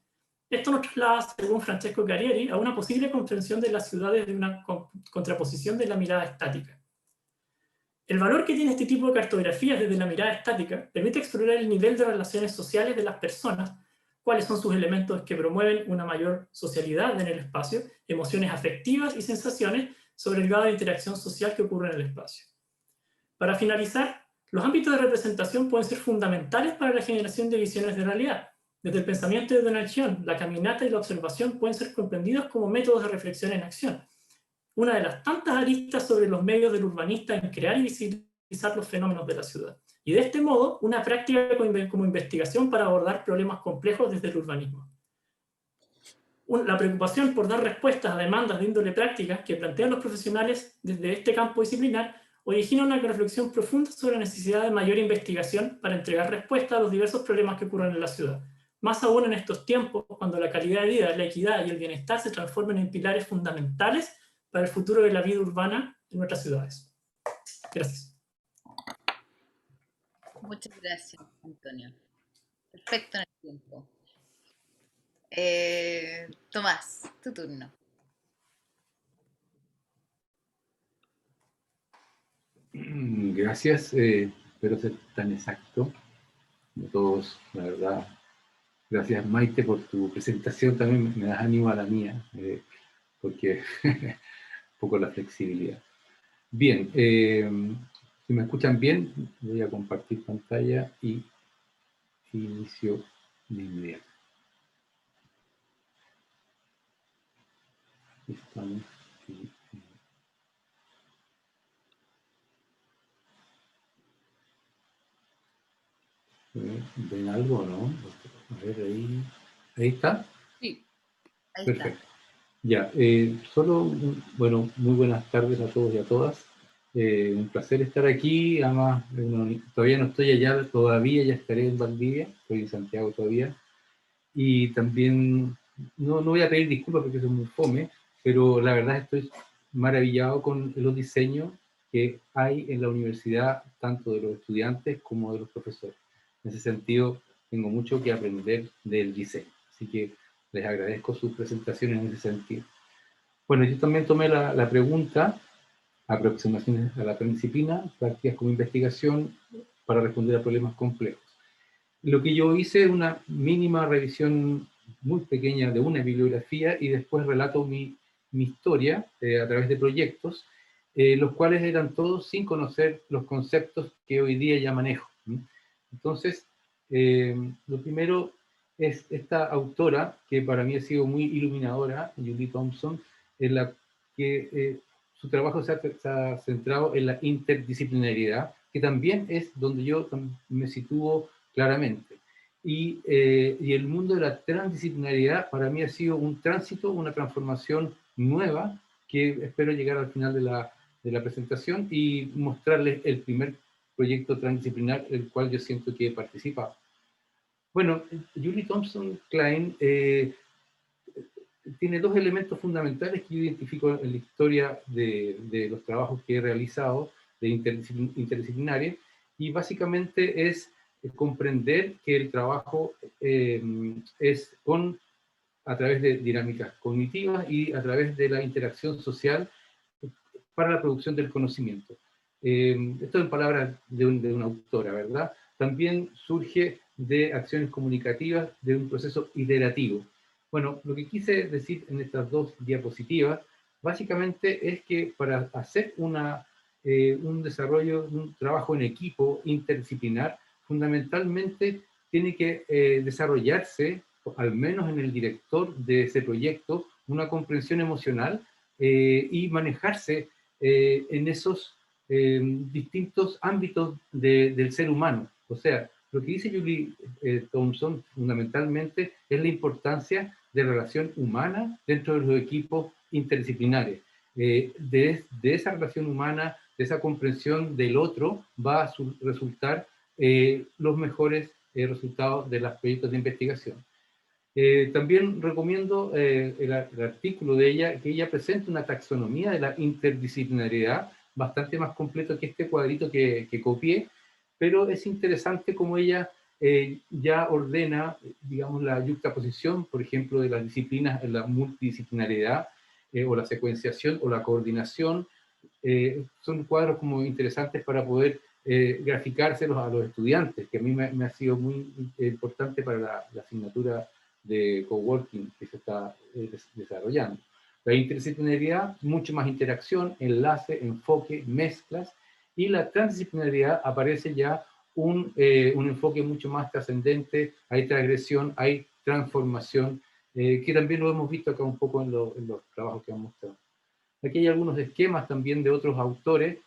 Esto nos traslada, según Francesco Carrieri, a una posible comprensión de las ciudades de una contraposición de la mirada estática. El valor que tiene este tipo de cartografías desde la mirada estática permite explorar el nivel de relaciones sociales de las personas, cuáles son sus elementos que promueven una mayor socialidad en el espacio, emociones afectivas y sensaciones sobre el grado de interacción social que ocurre en el espacio. Para finalizar, los ámbitos de representación pueden ser fundamentales para la generación de visiones de realidad. Desde el pensamiento de Donald John, la caminata y la observación pueden ser comprendidos como métodos de reflexión en acción, una de las tantas aristas sobre los medios del urbanista en crear y visibilizar los fenómenos de la ciudad. Y de este modo, una práctica como investigación para abordar problemas complejos desde el urbanismo. La preocupación por dar respuestas a demandas de índole práctica que plantean los profesionales desde este campo disciplinar origina una reflexión profunda sobre la necesidad de mayor investigación para entregar respuesta a los diversos problemas que ocurren en la ciudad. Más aún en estos tiempos, cuando la calidad de vida, la equidad y el bienestar se transforman en pilares fundamentales para el futuro de la vida urbana en nuestras ciudades. Gracias. Muchas gracias, Antonio. Perfecto en el tiempo. Tomás, tu turno. Gracias, espero ser tan exacto como todos, la verdad. Gracias, Maite, por tu presentación, también me das ánimo a la mía, porque un poco la flexibilidad. Bien, si me escuchan bien, voy a compartir pantalla y inicio de inmediato. Estamos aquí. ¿Ven algo o no? A ver, ahí está. Sí, ahí Perfecto. está. Ya, solo, bueno, muy buenas tardes a todos y a todas. Un placer estar aquí. Además, todavía no estoy allá, todavía ya estaré en Valdivia, estoy en Santiago todavía. Y también no voy a pedir disculpas porque eso es muy fome, pero la verdad estoy maravillado con los diseños que hay en la universidad, tanto de los estudiantes como de los profesores. En ese sentido, tengo mucho que aprender del diseño. Así que les agradezco sus presentaciones en ese sentido. Bueno, yo también tomé la pregunta, aproximaciones a la disciplina, prácticas como investigación para responder a problemas complejos. Lo que yo hice es una mínima revisión muy pequeña de una bibliografía y después relato mi historia a través de proyectos, los cuales eran todos sin conocer los conceptos que hoy día ya manejo. Entonces, lo primero es esta autora, que para mí ha sido muy iluminadora, Julie Thompson, en la que su trabajo se ha centrado en la interdisciplinariedad, que también es donde yo me sitúo claramente. Y el mundo de la transdisciplinariedad para mí ha sido un tránsito, una transformación nueva, que espero llegar al final de la presentación y mostrarles el primer proyecto transdisciplinar el cual yo siento que he participado. Bueno, Julie Thompson Klein tiene dos elementos fundamentales que yo identifico en la historia de los trabajos que he realizado de interdisciplinaria, y básicamente es comprender que el trabajo es a través de dinámicas cognitivas y a través de la interacción social para la producción del conocimiento. Esto en palabras de una autora, ¿verdad? También surge de acciones comunicativas, de un proceso iterativo. Bueno, lo que quise decir en estas dos diapositivas, básicamente es que para hacer un desarrollo, un trabajo en equipo interdisciplinar, fundamentalmente tiene que desarrollarse, al menos en el director de ese proyecto, una comprensión emocional y manejarse en esos distintos ámbitos del ser humano. O sea, lo que dice Julie Thompson fundamentalmente es la importancia de relación humana dentro de los equipos interdisciplinares. De esa relación humana, de esa comprensión del otro, va a resultar los mejores resultados de los proyectos de investigación. También recomiendo el artículo de ella, que ella presenta una taxonomía de la interdisciplinariedad bastante más completo que este cuadrito que copié, pero es interesante cómo ella ya ordena, digamos, la yuxtaposición, por ejemplo, de las disciplinas en la multidisciplinariedad, o la secuenciación, o la coordinación. Son cuadros como interesantes para poder graficárselos a los estudiantes, que a mí me ha sido muy importante para la asignatura de coworking que se está desarrollando. La interdisciplinariedad, mucho más interacción, enlace, enfoque, mezclas, y la transdisciplinariedad aparece ya un enfoque mucho más trascendente, hay transgresión, hay transformación, que también lo hemos visto acá un poco en los trabajos que han mostrado. Aquí hay algunos esquemas también de otros autores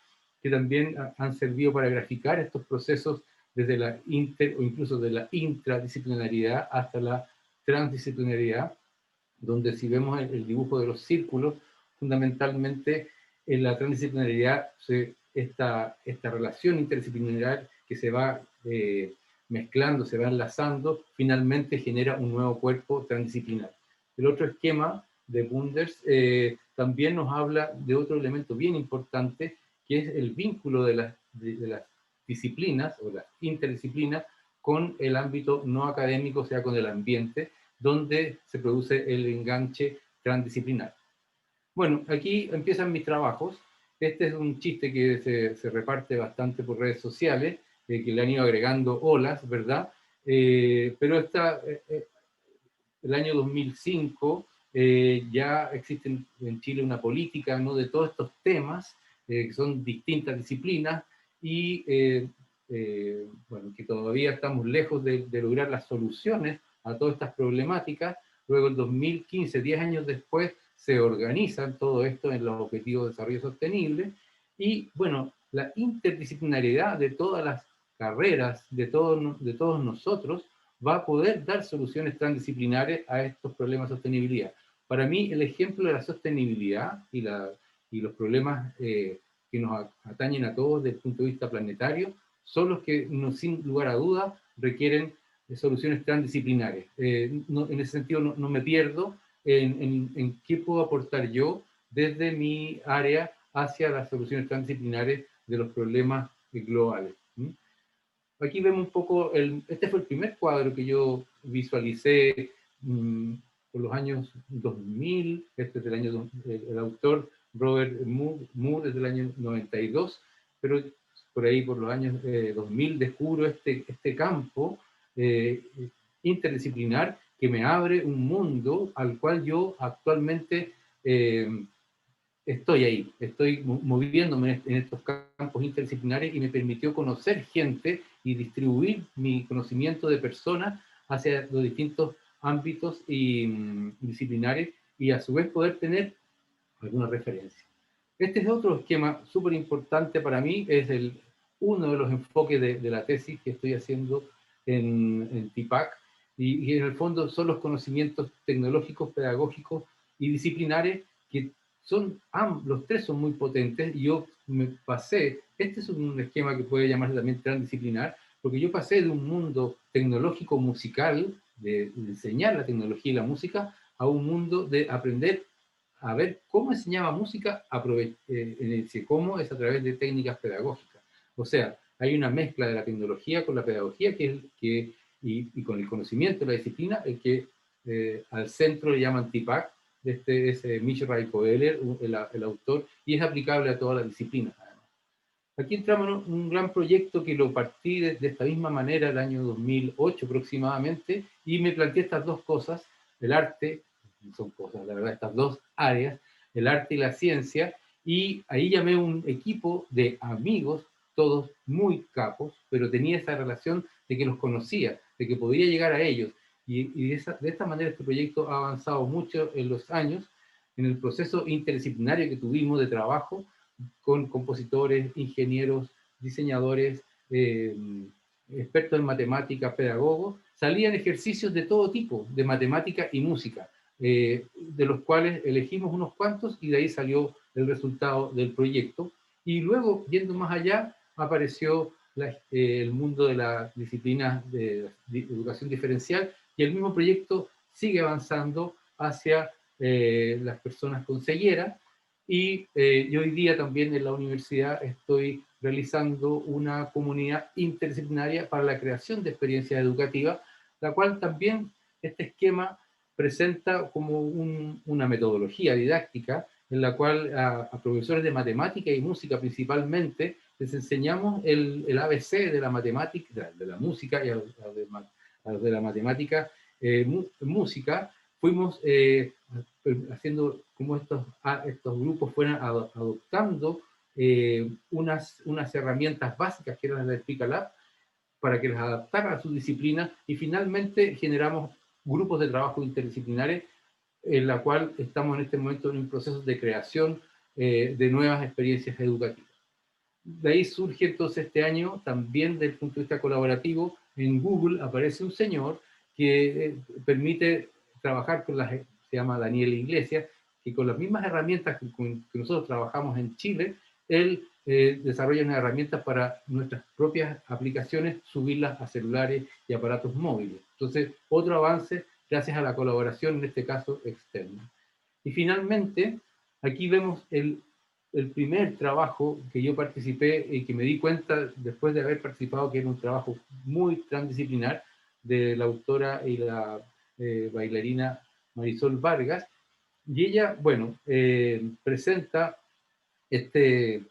que también han servido para graficar estos procesos desde la o incluso de la intradisciplinariedad hasta la transdisciplinariedad, donde si vemos el dibujo de los círculos, fundamentalmente en la transdisciplinariedad esta relación interdisciplinar que se va mezclando, se va enlazando, finalmente genera un nuevo cuerpo transdisciplinar. El otro esquema de Bunders también nos habla de otro elemento bien importante, que es el vínculo de las disciplinas o las interdisciplinas con el ámbito no académico, o sea, con el ambiente, donde se produce el enganche transdisciplinar. Bueno, aquí empiezan mis trabajos. Este es un chiste que se reparte bastante por redes sociales, que le han ido agregando olas, ¿verdad? Pero el año 2005 ya existe en Chile una política, ¿no?, de todos estos temas, que son distintas disciplinas, y bueno, que todavía estamos lejos de lograr las soluciones a todas estas problemáticas. Luego, en 2015, 10 años después, se organizan todo esto en los Objetivos de Desarrollo Sostenible, y bueno, la interdisciplinariedad de todas las carreras, de todos nosotros, va a poder dar soluciones transdisciplinares a estos problemas de sostenibilidad. Para mí, el ejemplo de la sostenibilidad y los problemas que nos atañen a todos desde el punto de vista planetario son los que, sin lugar a dudas, requieren soluciones transdisciplinares. En ese sentido no me pierdo en qué puedo aportar yo desde mi área hacia las soluciones transdisciplinares de los problemas globales. Aquí vemos un poco, este fue el primer cuadro que yo visualicé por los años 2000, este es del año, el autor Robert Moore es del año 92, pero por ahí por los años 2000 descubro este campo interdisciplinar que me abre un mundo al cual yo actualmente estoy ahí, estoy moviéndome en estos campos interdisciplinares y me permitió conocer gente y distribuir mi conocimiento de personas hacia los distintos ámbitos disciplinares y a su vez poder tener alguna referencia. Este es otro esquema súper importante para mí, es uno de los enfoques de la tesis que estoy haciendo en TIPAC, y en el fondo son los conocimientos tecnológicos, pedagógicos y disciplinares que los tres son muy potentes, y yo me pasé, este es un esquema que puede llamarse también transdisciplinar, porque yo pasé de un mundo tecnológico musical, de enseñar la tecnología y la música, a un mundo de aprender a ver cómo enseñaba música, cómo es a través de técnicas pedagógicas. O sea, hay una mezcla de la tecnología con la pedagogía y con el conocimiento de la disciplina, el que al centro le llaman TIPAC, es Michel Coeller, el autor, y es aplicable a todas las disciplinas. Aquí entramos en un gran proyecto que lo partí de esta misma manera el año 2008 aproximadamente, y me planteé estas dos cosas, el arte, son cosas, la verdad, estas dos áreas, el arte y la ciencia, y ahí llamé un equipo de amigos, todos muy capos, pero tenía esa relación de que los conocía, de que podía llegar a ellos, y de esta manera este proyecto ha avanzado mucho en los años, en el proceso interdisciplinario que tuvimos de trabajo, con compositores, ingenieros, diseñadores, expertos en matemática, pedagogos, salían ejercicios de todo tipo, de matemática y música, de los cuales elegimos unos cuantos y de ahí salió el resultado del proyecto. Y luego, yendo más allá, apareció el mundo de la disciplina de educación diferencial, y el mismo proyecto sigue avanzando hacia las personas con ceguera. Y yo hoy día también en la universidad estoy realizando una comunidad interdisciplinaria para la creación de experiencias educativas, la cual también este esquema presenta como una metodología didáctica en la cual a profesores de matemática y música principalmente les enseñamos el ABC de la matemática, de la música, y a los de la matemática, música. Fuimos haciendo como estos grupos fueran adoptando unas herramientas básicas que eran las de Explica para que las adaptaran a su disciplina, y finalmente generamos grupos de trabajo interdisciplinares en la cual estamos en este momento en un proceso de creación de nuevas experiencias educativas. De ahí surge entonces este año, también desde el punto de vista colaborativo, en Google aparece un señor que permite trabajar con se llama Daniel Iglesias, que con las mismas herramientas que nosotros trabajamos en Chile, él desarrolla unas herramientas para nuestras propias aplicaciones, subirlas a celulares y aparatos móviles. Entonces, otro avance gracias a la colaboración, en este caso, externa. Y finalmente, aquí vemos el primer trabajo que yo participé y que me di cuenta después de haber participado que era un trabajo muy transdisciplinar de la autora y la bailarina Marisol Vargas, y ella, bueno, presenta este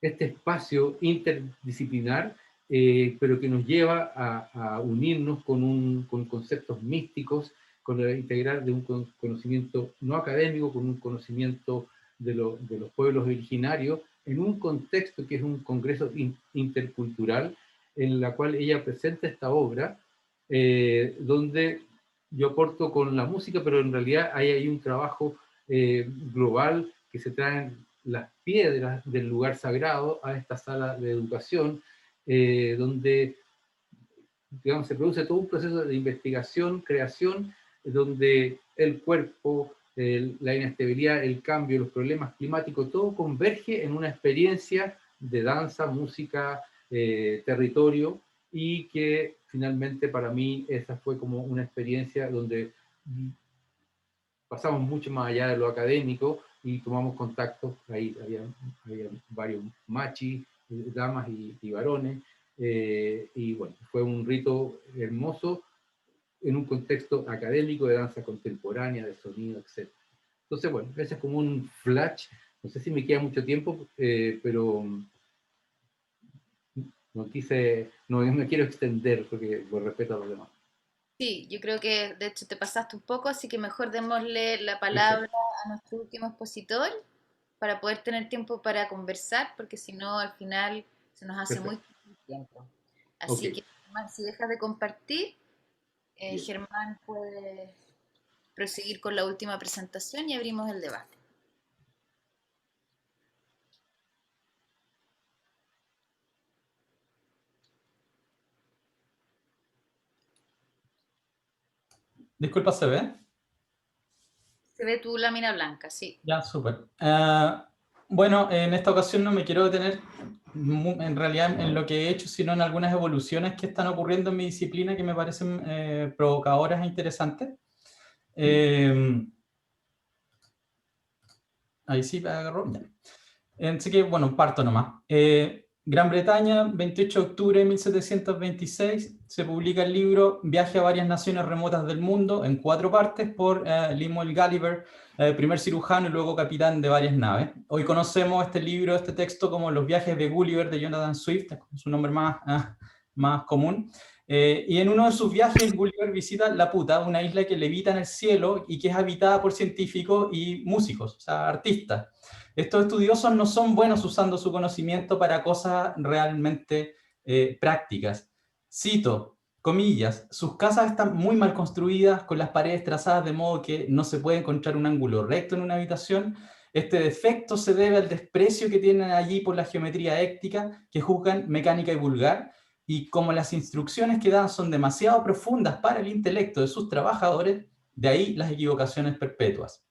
espacio interdisciplinar, pero que nos lleva a unirnos con conceptos místicos, con el integrar de un conocimiento no académico, con un conocimiento de los pueblos originarios, en un contexto que es un congreso intercultural, en la cual ella presenta esta obra, donde yo aporto con la música, pero en realidad hay ahí un trabajo global, que se traen las piedras del lugar sagrado a esta sala de educación, donde, digamos, se produce todo un proceso de investigación, creación, donde el cuerpo, la inestabilidad, el cambio, los problemas climáticos, todo converge en una experiencia de danza, música, territorio, y que finalmente para mí esa fue como una experiencia donde pasamos mucho más allá de lo académico y tomamos contactos. Ahí había varios machis, damas y varones, y bueno, fue un rito hermoso en un contexto académico de danza contemporánea, de sonido, etc. Entonces, bueno, ese es como un flash. No sé si me queda mucho tiempo, pero no me quiero extender porque por respeto a los demás. Sí, yo creo que de hecho te pasaste un poco, así que mejor démosle la palabra Perfecto. a nuestro último expositor para poder tener tiempo para conversar, porque si no al final se nos hace muy Perfecto. corto el tiempo. Ok, Así que Germán, si dejas de compartir, bien. Germán puede proseguir con la última presentación y abrimos el debate. Disculpa, ¿se ve? Se ve tu lámina blanca, sí. Ya, súper. Bueno, en esta ocasión no me quiero detener en realidad en lo que he hecho, sino en algunas evoluciones que están ocurriendo en mi disciplina que me parecen provocadoras e interesantes. Ahí sí me agarró. Ya. Así que, bueno, parto nomás. Gran Bretaña, 28 de octubre de 1726, se publica el libro Viaje a varias naciones remotas del mundo, en 4 partes, por Lemuel Gulliver, primer cirujano y luego capitán de varias naves. Hoy conocemos este libro, este texto, como Los viajes de Gulliver, de Jonathan Swift, es su nombre más común. Y en uno de sus viajes, Gulliver visita Laputa, una isla que levita en el cielo y que es habitada por científicos y músicos, o sea, artistas. Estos estudiosos no son buenos usando su conocimiento para cosas realmente prácticas. Cito, comillas, sus casas están muy mal construidas, con las paredes trazadas de modo que no se puede encontrar un ángulo recto en una habitación. Este defecto se debe al desprecio que tienen allí por la geometría éctica, que juzgan mecánica y vulgar, y como las instrucciones que dan son demasiado profundas para el intelecto de sus trabajadores, de ahí las equivocaciones perpetuas.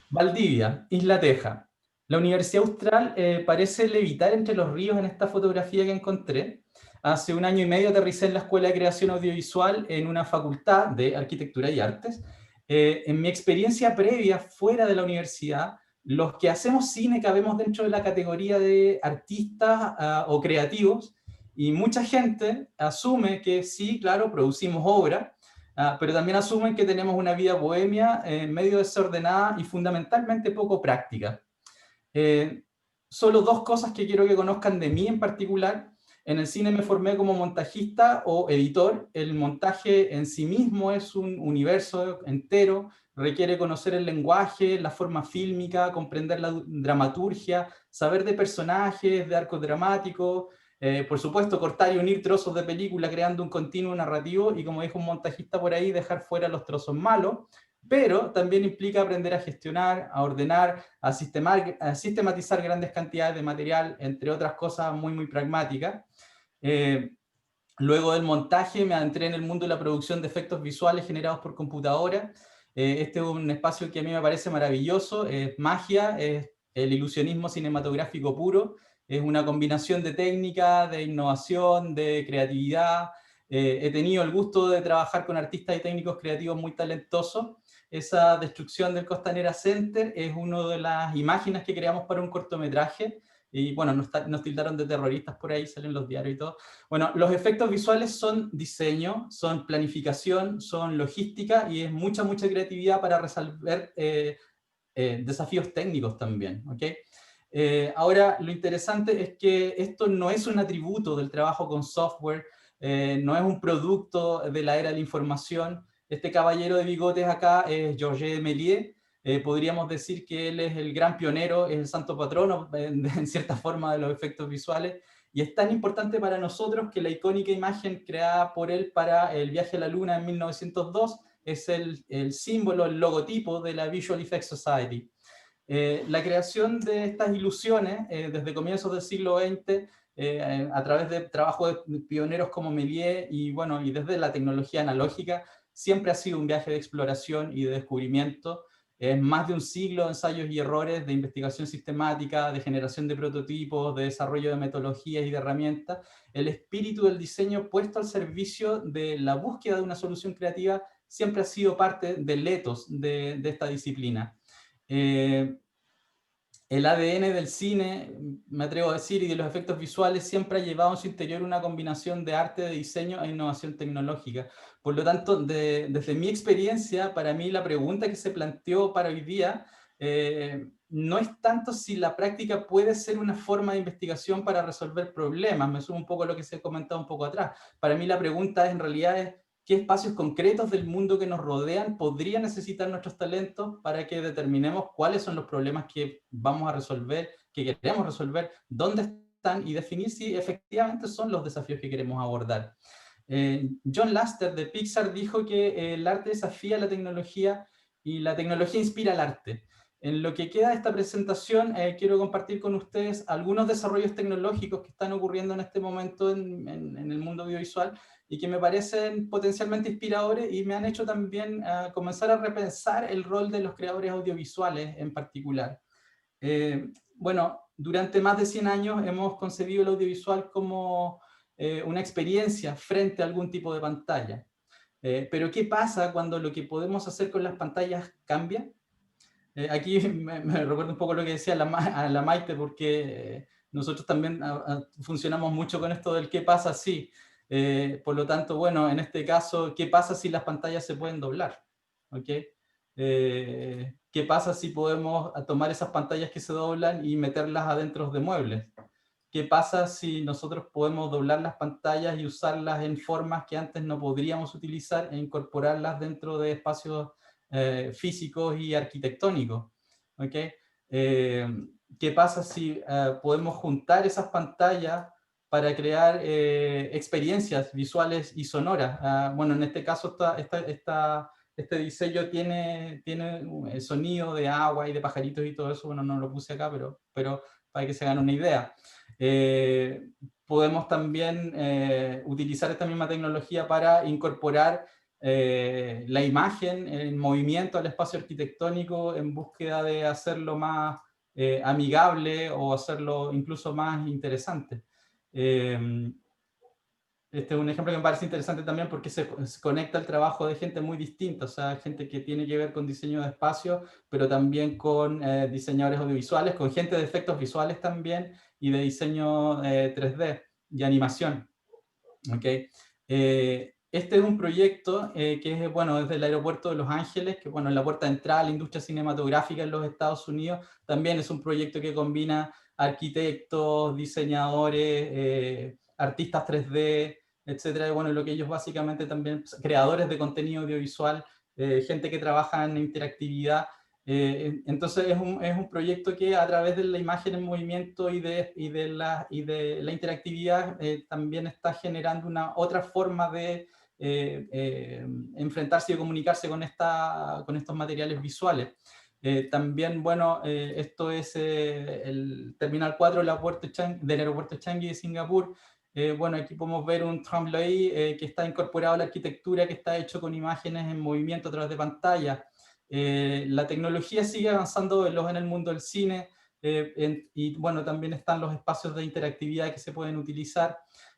Valdivia, Isla Teja. La Universidad Austral parece levitar entre los ríos en esta fotografía que encontré. Hace 1 año y medio aterricé en la Escuela de Creación Audiovisual en una facultad de Arquitectura y Artes. En mi experiencia previa fuera de la universidad, los que hacemos cine cabemos dentro de la categoría de artistas o creativos, y mucha gente asume que sí, claro, producimos obra, pero también asumen que tenemos una vida bohemia, medio desordenada y fundamentalmente poco práctica. Solo 2 cosas que quiero que conozcan de mí en particular. En el cine me formé como montajista o editor. El montaje en sí mismo es un universo entero, requiere conocer el lenguaje, la forma fílmica, comprender la dramaturgia, saber de personajes, de arcos dramáticos, por supuesto, cortar y unir trozos de película creando un continuo narrativo y, como dijo un montajista por ahí, dejar fuera los trozos malos, pero también implica aprender a gestionar, a ordenar, a sistematizar grandes cantidades de material, entre otras cosas muy pragmáticas. Luego del montaje me adentré en el mundo de la producción de efectos visuales generados por computadora. Este es un espacio que a mí me parece maravilloso, es magia, es el ilusionismo cinematográfico puro, es una combinación de técnica, de innovación, de creatividad. He tenido el gusto de trabajar con artistas y técnicos creativos muy talentosos. Esa destrucción del Costanera Center es una de las imágenes que creamos para un cortometraje, y bueno, nos tildaron de terroristas por ahí, salen los diarios y todo. Bueno, los efectos visuales son diseño, son planificación, son logística, y es mucha creatividad para resolver desafíos técnicos también, ¿ok? Ahora, lo interesante es que esto no es un atributo del trabajo con software, no es un producto de la era de la información. Este caballero de bigotes acá es Georges Méliès. Podríamos decir que él es el gran pionero, es el santo patrono, en cierta forma, de los efectos visuales, y es tan importante para nosotros que la icónica imagen creada por él para el viaje a la Luna en 1902 es el símbolo, el logotipo de la Visual Effects Society. La creación de estas ilusiones desde comienzos del siglo XX, a través de trabajos de pioneros como Méliès y desde la tecnología analógica, siempre ha sido un viaje de exploración y de descubrimiento. Es más de un siglo de ensayos y errores, de investigación sistemática, de generación de prototipos, de desarrollo de metodologías y de herramientas. El espíritu del diseño puesto al servicio de la búsqueda de una solución creativa siempre ha sido parte del ethos de esta disciplina. El ADN del cine, me atrevo a decir, y de los efectos visuales siempre ha llevado en su interior una combinación de arte, de diseño e innovación tecnológica. Por lo tanto, desde mi experiencia, para mí la pregunta que se planteó para hoy día no es tanto si la práctica puede ser una forma de investigación para resolver problemas, me sumo un poco a lo que se ha comentado un poco atrás. Para mí la pregunta en realidad es qué espacios concretos del mundo que nos rodean podrían necesitar nuestros talentos para que determinemos cuáles son los problemas que vamos a resolver, que queremos resolver, dónde están y definir si efectivamente son los desafíos que queremos abordar. John Lasseter de Pixar dijo que el arte desafía la tecnología y la tecnología inspira al arte. En lo que queda de esta presentación, quiero compartir con ustedes algunos desarrollos tecnológicos que están ocurriendo en este momento en el mundo audiovisual y que me parecen potencialmente inspiradores y me han hecho también comenzar a repensar el rol de los creadores audiovisuales en particular. Bueno, durante más de 100 años hemos concebido el audiovisual como una experiencia frente a algún tipo de pantalla. Pero ¿qué pasa cuando lo que podemos hacer con las pantallas cambia? Aquí me recuerdo un poco lo que decía la Maite, porque nosotros también funcionamos mucho con esto del qué pasa si. Por lo tanto, bueno, en este caso, ¿qué pasa si las pantallas se pueden doblar? ¿Okay? ¿Qué pasa si podemos tomar esas pantallas que se doblan y meterlas adentro de muebles? ¿Qué pasa si nosotros podemos doblar las pantallas y usarlas en formas que antes no podríamos utilizar e incorporarlas dentro de espacios físicos y arquitectónicos? ¿Okay? ¿Qué pasa si podemos juntar esas pantallas para crear experiencias visuales y sonoras? Bueno, en este caso este diseño tiene sonido de agua y de pajaritos y todo eso. Bueno, no lo puse acá, pero para que se hagan una idea. Podemos también utilizar esta misma tecnología para incorporar la imagen en movimiento al espacio arquitectónico en búsqueda de hacerlo más amigable o hacerlo incluso más interesante. Este es un ejemplo que me parece interesante también porque se conecta el trabajo de gente muy distinta, o sea, gente que tiene que ver con diseño de espacio, pero también con diseñadores audiovisuales, con gente de efectos visuales también y de diseño 3D y animación. ¿Okay? Este es un proyecto que es, bueno, desde el aeropuerto de Los Ángeles, que bueno, en la puerta de entrada a la industria cinematográfica en los Estados Unidos. También es un proyecto que combina arquitectos, diseñadores, artistas 3D, etcétera. Y bueno, lo que ellos básicamente también, creadores de contenido audiovisual, gente que trabaja en interactividad. Entonces es un proyecto que a través de la imagen en movimiento y de la interactividad también está generando otra forma de enfrentarse y de comunicarse con estos materiales visuales. También, bueno, esto es el Terminal 4 del aeropuerto Changi de Singapur. Bueno, aquí podemos ver un tramway que está incorporado a la arquitectura, que está hecho con imágenes en movimiento a través de pantalla. La tecnología sigue avanzando veloz en el mundo del cine y bueno, también están los espacios de interactividad que se pueden utilizar.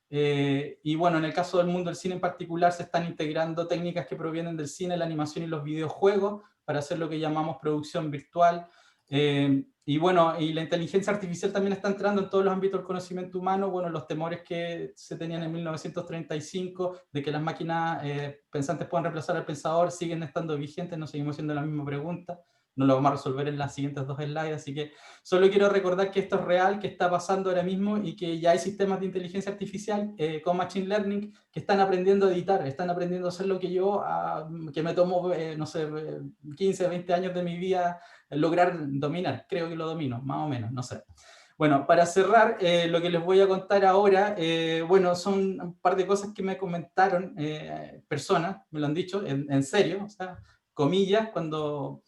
Y bueno, en el caso del mundo del cine en particular se están integrando técnicas que provienen del cine, la animación y los videojuegos para hacer lo que llamamos producción virtual. Y bueno, y la inteligencia artificial también está entrando en todos los ámbitos del conocimiento humano. Bueno, los temores que se tenían en 1935 de que las máquinas pensantes puedan reemplazar al pensador siguen estando vigentes, nos seguimos haciendo la misma pregunta. No lo vamos a resolver en las siguientes 2 slides, así que solo quiero recordar que esto es real, que está pasando ahora mismo y que ya hay sistemas de inteligencia artificial con Machine Learning que están aprendiendo a editar, están aprendiendo a hacer lo que yo, que me tomó, no sé, 15, 20 años de mi vida lograr dominar. Creo que lo domino, más o menos, no sé. Bueno, para cerrar, lo que les voy a contar ahora, bueno, son un par de cosas que me comentaron personas, me lo han dicho, en serio, o sea, comillas, cuando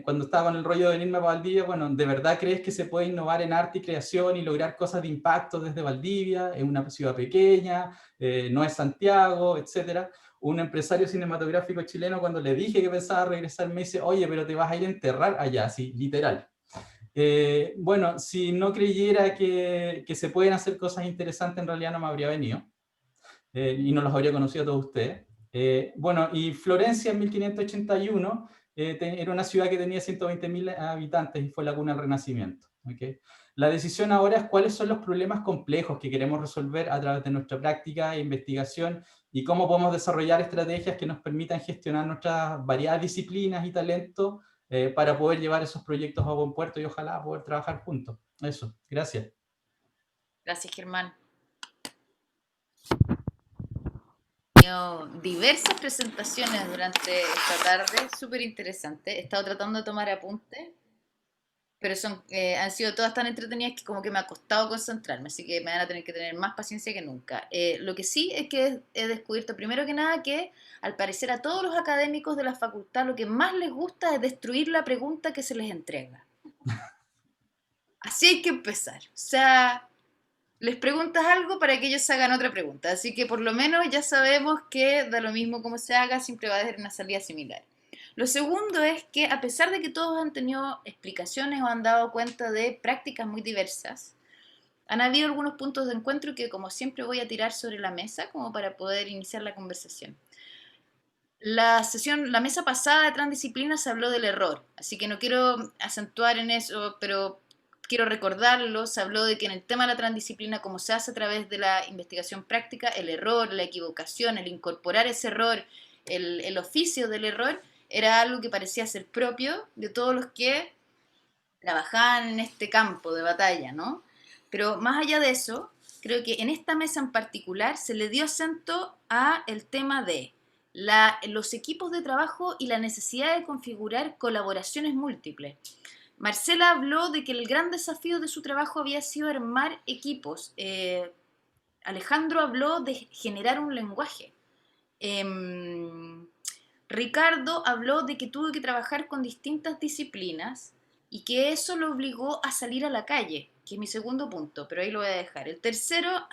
cuando estaba con el rollo de venirme a Valdivia, bueno, ¿de verdad crees que se puede innovar en arte y creación y lograr cosas de impacto desde Valdivia? Es una ciudad pequeña, no es Santiago, etcétera. Un empresario cinematográfico chileno, cuando le dije que pensaba regresar, me dice, oye, pero te vas a ir a enterrar allá, así, literal. Bueno, si no creyera que se pueden hacer cosas interesantes, en realidad no me habría venido. Y no los habría conocido a todos ustedes. Bueno, y Florencia en 1581 era una ciudad que tenía 120.000 habitantes y fue la cuna del Renacimiento. ¿Okay? La decisión ahora es cuáles son los problemas complejos que queremos resolver a través de nuestra práctica e investigación y cómo podemos desarrollar estrategias que nos permitan gestionar nuestras variadas disciplinas y talentos para poder llevar esos proyectos a buen puerto y ojalá poder trabajar juntos. Eso, gracias. Gracias, Germán. Diversas presentaciones durante esta tarde, súper interesante. He estado tratando de tomar apuntes, pero han sido todas tan entretenidas que como que me ha costado concentrarme, así que me van a tener que tener más paciencia que nunca. Lo que sí es que he descubierto primero que nada que al parecer a todos los académicos de la facultad lo que más les gusta es destruir la pregunta que se les entrega. Así hay que empezar. O sea, les preguntas algo para que ellos hagan otra pregunta. Así que por lo menos ya sabemos que da lo mismo como se haga, siempre va a haber una salida similar. Lo segundo es que a pesar de que todos han tenido explicaciones o han dado cuenta de prácticas muy diversas, han habido algunos puntos de encuentro que como siempre voy a tirar sobre la mesa como para poder iniciar la conversación. La mesa pasada de Transdisciplina se habló del error, así que no quiero acentuar en eso, pero quiero recordarlo. Se habló de que en el tema de la transdisciplina, como se hace a través de la investigación práctica, el error, la equivocación, el incorporar ese error, el oficio del error, era algo que parecía ser propio de todos los que trabajaban en este campo de batalla, ¿no? Pero más allá de eso, creo que en esta mesa en particular se le dio acento a el tema de los equipos de trabajo y la necesidad de configurar colaboraciones múltiples. Marcela habló de que el gran desafío de su trabajo había sido armar equipos. Alejandro habló de generar un lenguaje. Ricardo habló de que tuvo que trabajar con distintas disciplinas y que eso lo obligó a salir a la calle, que es mi segundo punto, pero ahí lo voy a dejar. El tercero,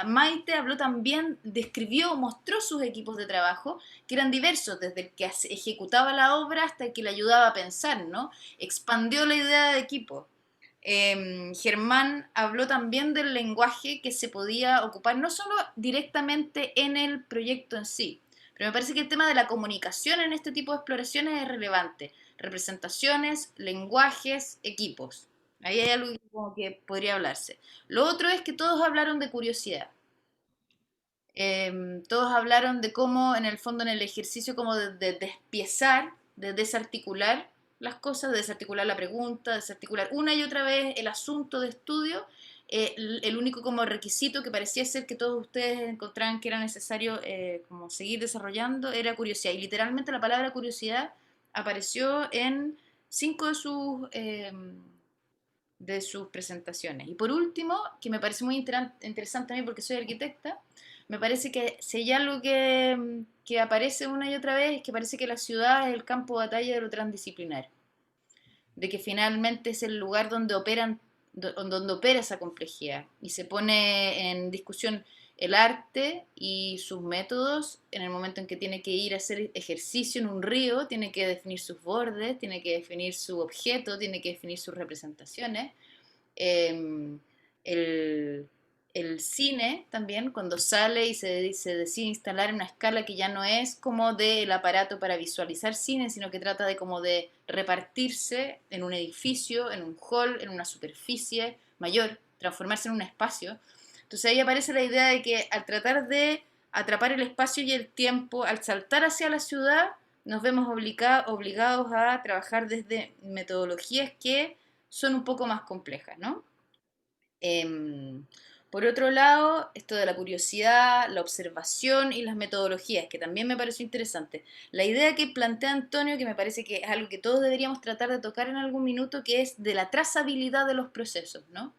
Maite habló también, describió, mostró sus equipos de trabajo, que eran diversos, desde el que ejecutaba la obra hasta el que le ayudaba a pensar, ¿no? Expandió la idea de equipo. Germán habló también del lenguaje que se podía ocupar, no solo directamente en el proyecto en sí, pero me parece que el tema de la comunicación en este tipo de exploraciones es relevante. Representaciones, lenguajes, equipos. Ahí hay algo como que podría hablarse. Lo otro es que todos hablaron de curiosidad. Todos hablaron de cómo, en el fondo, en el ejercicio como de despiezar, de desarticular las cosas, de desarticular la pregunta, desarticular una y otra vez el asunto de estudio, el único como requisito que parecía ser que todos ustedes encontraban que era necesario como seguir desarrollando era curiosidad. Y literalmente la palabra curiosidad apareció en 5 de sus presentaciones. Y por último, que me parece muy interesante a mí porque soy arquitecta, me parece que si hay algo que aparece una y otra vez es que parece que la ciudad es el campo de batalla de lo transdisciplinar, de que finalmente es el lugar donde opera esa complejidad y se pone en discusión el arte y sus métodos en el momento en que tiene que ir a hacer ejercicio en un río, tiene que definir sus bordes, tiene que definir su objeto, tiene que definir sus representaciones. El cine también, cuando sale y se decide instalar en una escala que ya no es como del aparato para visualizar cine, sino que trata de como de repartirse en un edificio, en un hall, en una superficie mayor, transformarse en un espacio. Entonces ahí aparece la idea de que al tratar de atrapar el espacio y el tiempo, al saltar hacia la ciudad, nos vemos obligados a trabajar desde metodologías que son un poco más complejas, ¿no? Por otro lado, esto de la curiosidad, la observación y las metodologías, que también me pareció interesante. La idea que plantea Antonio, que me parece que es algo que todos deberíamos tratar de tocar en algún minuto, que es de la trazabilidad de los procesos, ¿no?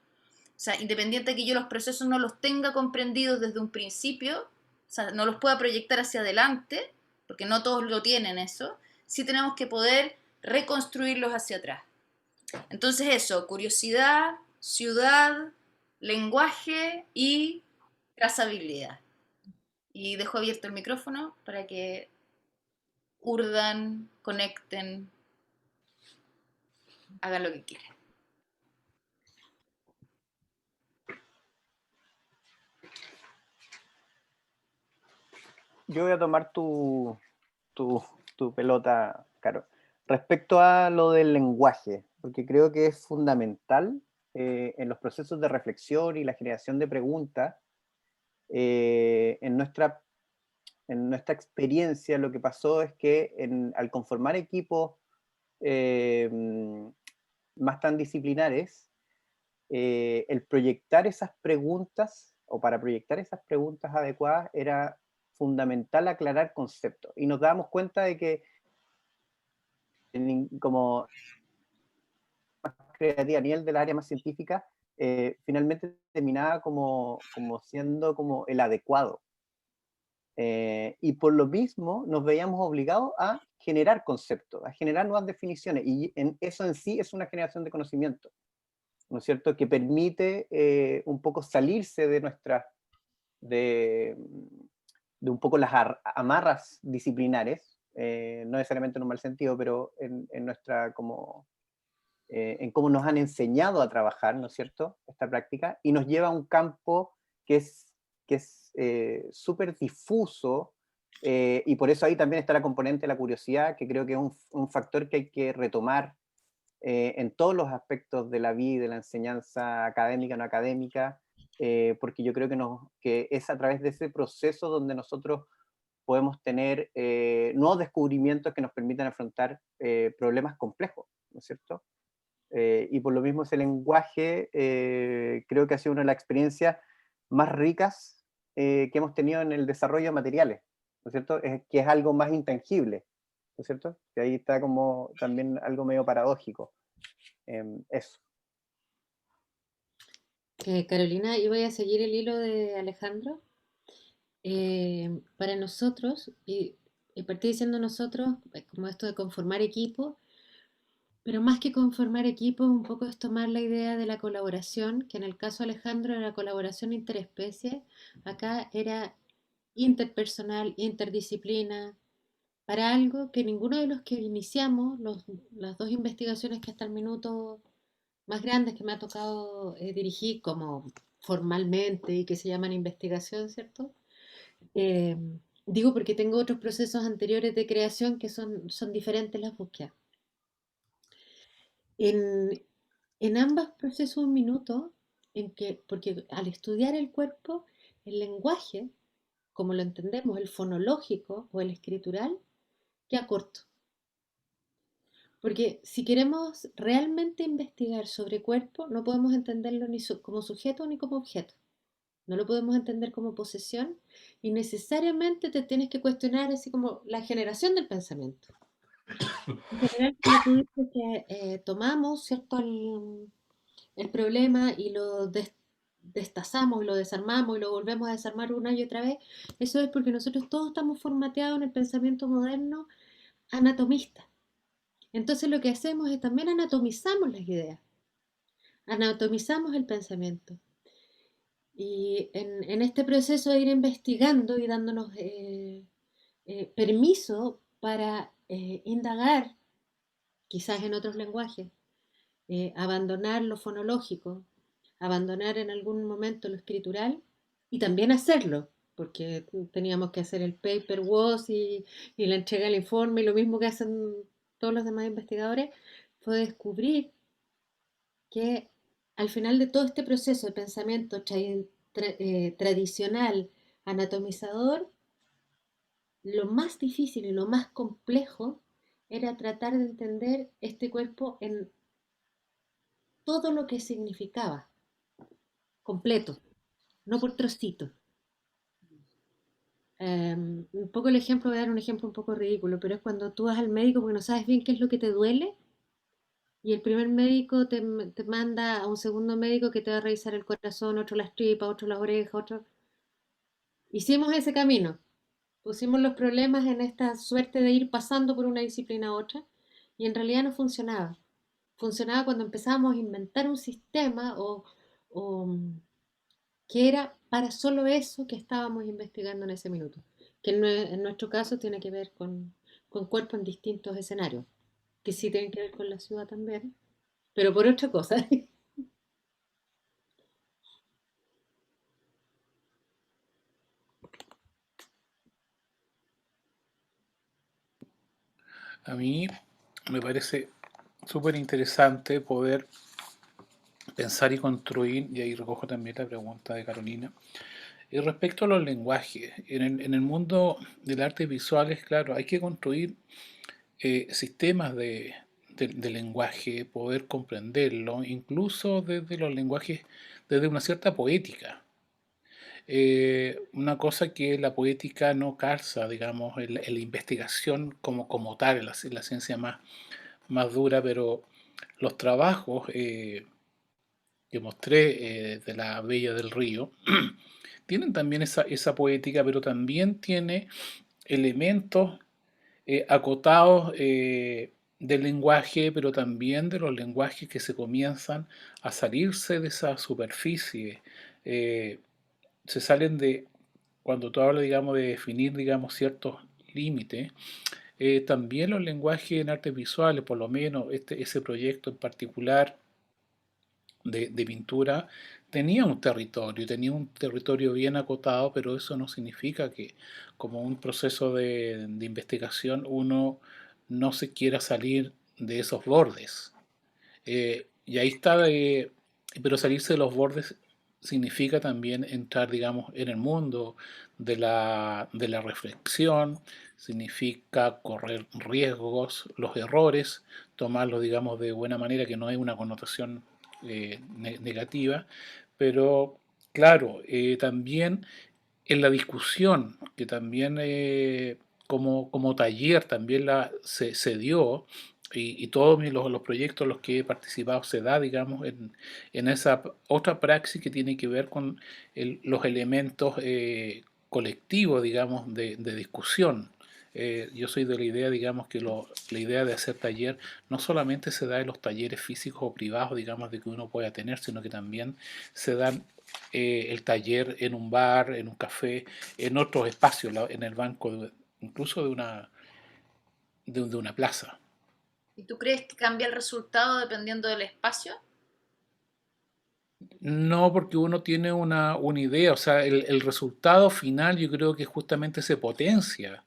O sea, independiente de que yo los procesos no los tenga comprendidos desde un principio, o sea, no los pueda proyectar hacia adelante, porque no todos lo tienen eso, sí tenemos que poder reconstruirlos hacia atrás. Entonces eso, curiosidad, ciudad, lenguaje y trazabilidad. Y dejo abierto el micrófono para que urdan, conecten, hagan lo que quieran. Yo voy a tomar tu pelota, Caro. Respecto a lo del lenguaje, porque creo que es fundamental en los procesos de reflexión y la generación de preguntas, en nuestra experiencia lo que pasó es que al conformar equipos más tan disciplinares, el proyectar esas preguntas, o para proyectar esas preguntas adecuadas, era fundamental aclarar conceptos. Y nos dábamos cuenta de que como más creativa, a nivel del área más científica, finalmente terminaba como siendo como el adecuado. Y por lo mismo nos veíamos obligados a generar conceptos, a generar nuevas definiciones, y eso en sí es una generación de conocimiento, ¿no es cierto?, que permite un poco salirse de de un poco las amarras disciplinares, no necesariamente en un mal sentido, pero en nuestra como en cómo nos han enseñado a trabajar, ¿no es cierto?, esta práctica, y nos lleva a un campo que es súper difuso, y por eso ahí también está la componente de la curiosidad, que creo que es un factor que hay que retomar en todos los aspectos de la vida y de la enseñanza académica, no académica, porque yo creo que es a través de ese proceso donde nosotros podemos tener nuevos descubrimientos que nos permitan afrontar problemas complejos, ¿no es cierto? Y por lo mismo ese lenguaje creo que ha sido una de las experiencias más ricas que hemos tenido en el desarrollo de materiales, ¿no es cierto? Que es algo más intangible, ¿no es cierto? Que ahí está como también algo medio paradójico. Eso. Carolina, yo voy a seguir el hilo de Alejandro. Para nosotros, y partí diciendo nosotros, como esto de conformar equipo, pero más que conformar equipos, un poco es tomar la idea de la colaboración, que en el caso de Alejandro era colaboración interespecie, acá era interpersonal, interdisciplina, para algo que ninguno de los que iniciamos, las dos investigaciones que hasta el minuto más grandes que me ha tocado dirigir como formalmente y que se llaman investigación, ¿cierto? Eh, Digo porque tengo otros procesos anteriores de creación que son diferentes las búsquedas. En ambos procesos un minuto, porque al estudiar el cuerpo, el lenguaje, como lo entendemos, el fonológico o el escritural, queda corto. Porque si queremos realmente investigar sobre cuerpo, no podemos entenderlo ni como sujeto ni como objeto. No lo podemos entender como posesión y necesariamente te tienes que cuestionar así como la generación del pensamiento. En general, como tú dices que tomamos, ¿cierto?, el problema y lo destazamos y lo desarmamos y lo volvemos a desarmar una y otra vez, eso es porque nosotros todos estamos formateados en el pensamiento moderno anatomista. Entonces lo que hacemos es también anatomizamos las ideas, anatomizamos el pensamiento. Y en este proceso de ir investigando y dándonos permiso para indagar, quizás en otros lenguajes, abandonar lo fonológico, abandonar en algún momento lo escritural y también hacerlo, porque teníamos que hacer el paper WOS y la entrega del informe, y lo mismo que hacen todos los demás investigadores, fue descubrir que al final de todo este proceso de pensamiento tradicional, anatomizador, lo más difícil y lo más complejo era tratar de entender este cuerpo en todo lo que significaba, completo, no por trocitos. Un poco el ejemplo, voy a dar un ejemplo un poco ridículo, pero es cuando tú vas al médico porque no sabes bien qué es lo que te duele y el primer médico te manda a un segundo médico que te va a revisar el corazón, otro las tripas, otro las orejas, otro... Hicimos ese camino, pusimos los problemas en esta suerte de ir pasando por una disciplina a otra y en realidad no funcionaba. Funcionaba cuando empezábamos a inventar un sistema que era para solo eso que estábamos investigando en ese minuto, que en nuestro caso tiene que ver con cuerpos en distintos escenarios, que sí tienen que ver con la ciudad también, pero por otra cosa. A mí me parece súper interesante poder pensar y construir, y ahí recojo también la pregunta de Carolina, y respecto a los lenguajes, en el mundo del arte visuales, claro, hay que construir sistemas de lenguaje, poder comprenderlo, incluso desde los lenguajes, desde una cierta poética. Una cosa que la poética no calza, digamos, en la investigación como tal, en la ciencia más dura, pero los trabajos que mostré de la Bella del Río tienen también esa poética, pero también tiene elementos acotados del lenguaje, pero también de los lenguajes que se comienzan a salirse de esa superficie. eh, Se salen de, cuando tú hablas, digamos, de definir, digamos, ciertos límites, también los lenguajes en artes visuales, por lo menos ese proyecto en particular de pintura, tenía un territorio bien acotado, pero eso no significa que como un proceso de investigación uno no se quiera salir de esos bordes. Y ahí está, pero salirse de los bordes significa también entrar, digamos, en el mundo de la reflexión, significa correr riesgos, los errores, tomarlos, digamos, de buena manera, que no hay una connotación negativa, pero claro, también en la discusión, que también como taller también se dio, y todos los proyectos en los que he participado se da, digamos, en esa otra praxis que tiene que ver con los elementos colectivos, digamos, de discusión. Yo soy de la idea, digamos, que la idea de hacer taller no solamente se da en los talleres físicos o privados, digamos, de que uno pueda tener, sino que también se dan el taller en un bar, en un café, en otros espacios, en el banco, incluso de una plaza. ¿Y tú crees que cambia el resultado dependiendo del espacio? No, porque uno tiene una idea, o sea, el resultado final yo creo que justamente se potencia.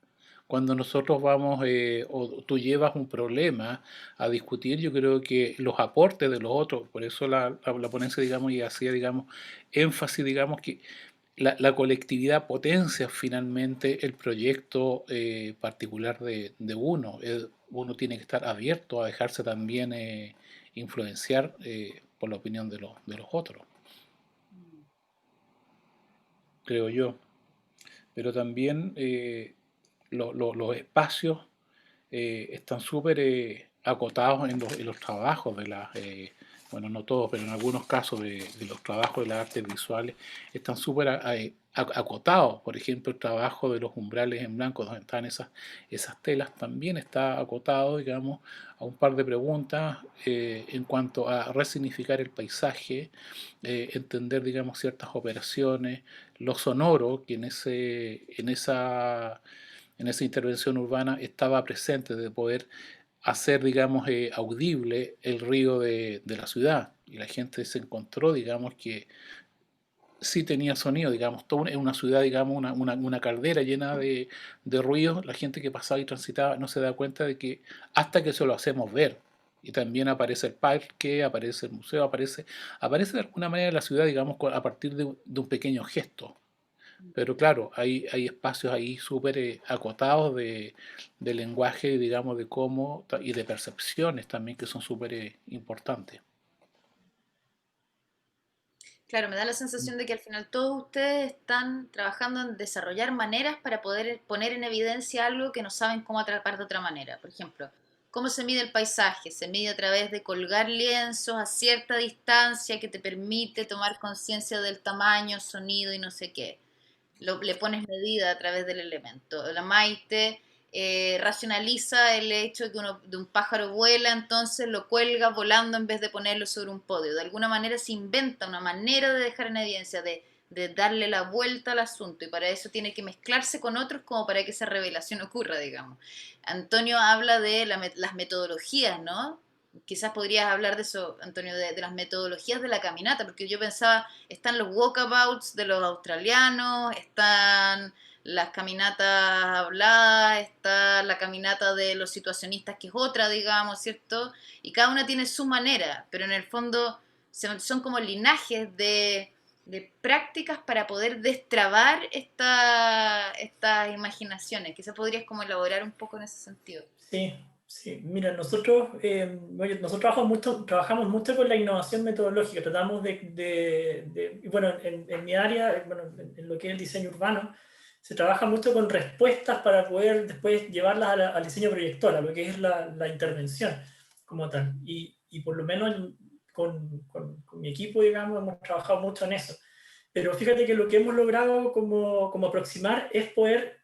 Cuando nosotros vamos o tú llevas un problema a discutir, yo creo que los aportes de los otros, por eso la ponencia, digamos, y hacía, digamos, énfasis, digamos, que la colectividad potencia finalmente el proyecto particular de uno. Uno tiene que estar abierto a dejarse también influenciar por la opinión de los otros, creo yo. Pero también los espacios están súper acotados en los trabajos bueno, no todos, pero en algunos casos de los trabajos de las artes visuales, están súper acotados. Por ejemplo, el trabajo de los umbrales en blanco, donde están esas telas, también está acotado, digamos, a un par de preguntas en cuanto a resignificar el paisaje, entender, digamos, ciertas operaciones, lo sonoro, que en esa intervención urbana estaba presente, de poder hacer, digamos, audible el río de la ciudad. Y la gente se encontró, digamos, que sí tenía sonido, digamos, en una ciudad, digamos, una caldera llena de ruidos, la gente que pasaba y transitaba no se da cuenta de que hasta que se lo hacemos ver. Y también aparece el parque, aparece el museo, aparece de alguna manera la ciudad, digamos, a partir de un pequeño gesto. Pero claro, hay espacios ahí súper acotados de lenguaje, digamos, de cómo, y de percepciones también que son súper importantes. Claro, me da la sensación de que al final todos ustedes están trabajando en desarrollar maneras para poder poner en evidencia algo que no saben cómo atrapar de otra manera. Por ejemplo, ¿cómo se mide el paisaje? Se mide a través de colgar lienzos a cierta distancia que te permite tomar conciencia del tamaño, sonido y no sé qué. Le pones medida a través del elemento. La Maite racionaliza el hecho de un pájaro vuela, entonces lo cuelga volando en vez de ponerlo sobre un podio. De alguna manera se inventa una manera de dejar en evidencia, de darle la vuelta al asunto, y para eso tiene que mezclarse con otros como para que esa revelación ocurra, digamos. Antonio habla de las metodologías, ¿no? Quizás podrías hablar de eso, Antonio, de las metodologías de la caminata, porque yo pensaba, están los walkabouts de los australianos, están las caminatas habladas, está la caminata de los situacionistas, que es otra, digamos, ¿cierto? Y cada una tiene su manera, pero en el fondo son como linajes de prácticas para poder destrabar estas imaginaciones. Quizás podrías como elaborar un poco en ese sentido. Sí, sí. Mira, nosotros trabajamos mucho con la innovación metodológica. Tratamos bueno, en mi área, bueno, en lo que es el diseño urbano, se trabaja mucho con respuestas para poder después llevarlas al diseño proyectual, a lo que es la intervención como tal. Y por lo menos con mi equipo, digamos, hemos trabajado mucho en eso. Pero fíjate que lo que hemos logrado como aproximar es poder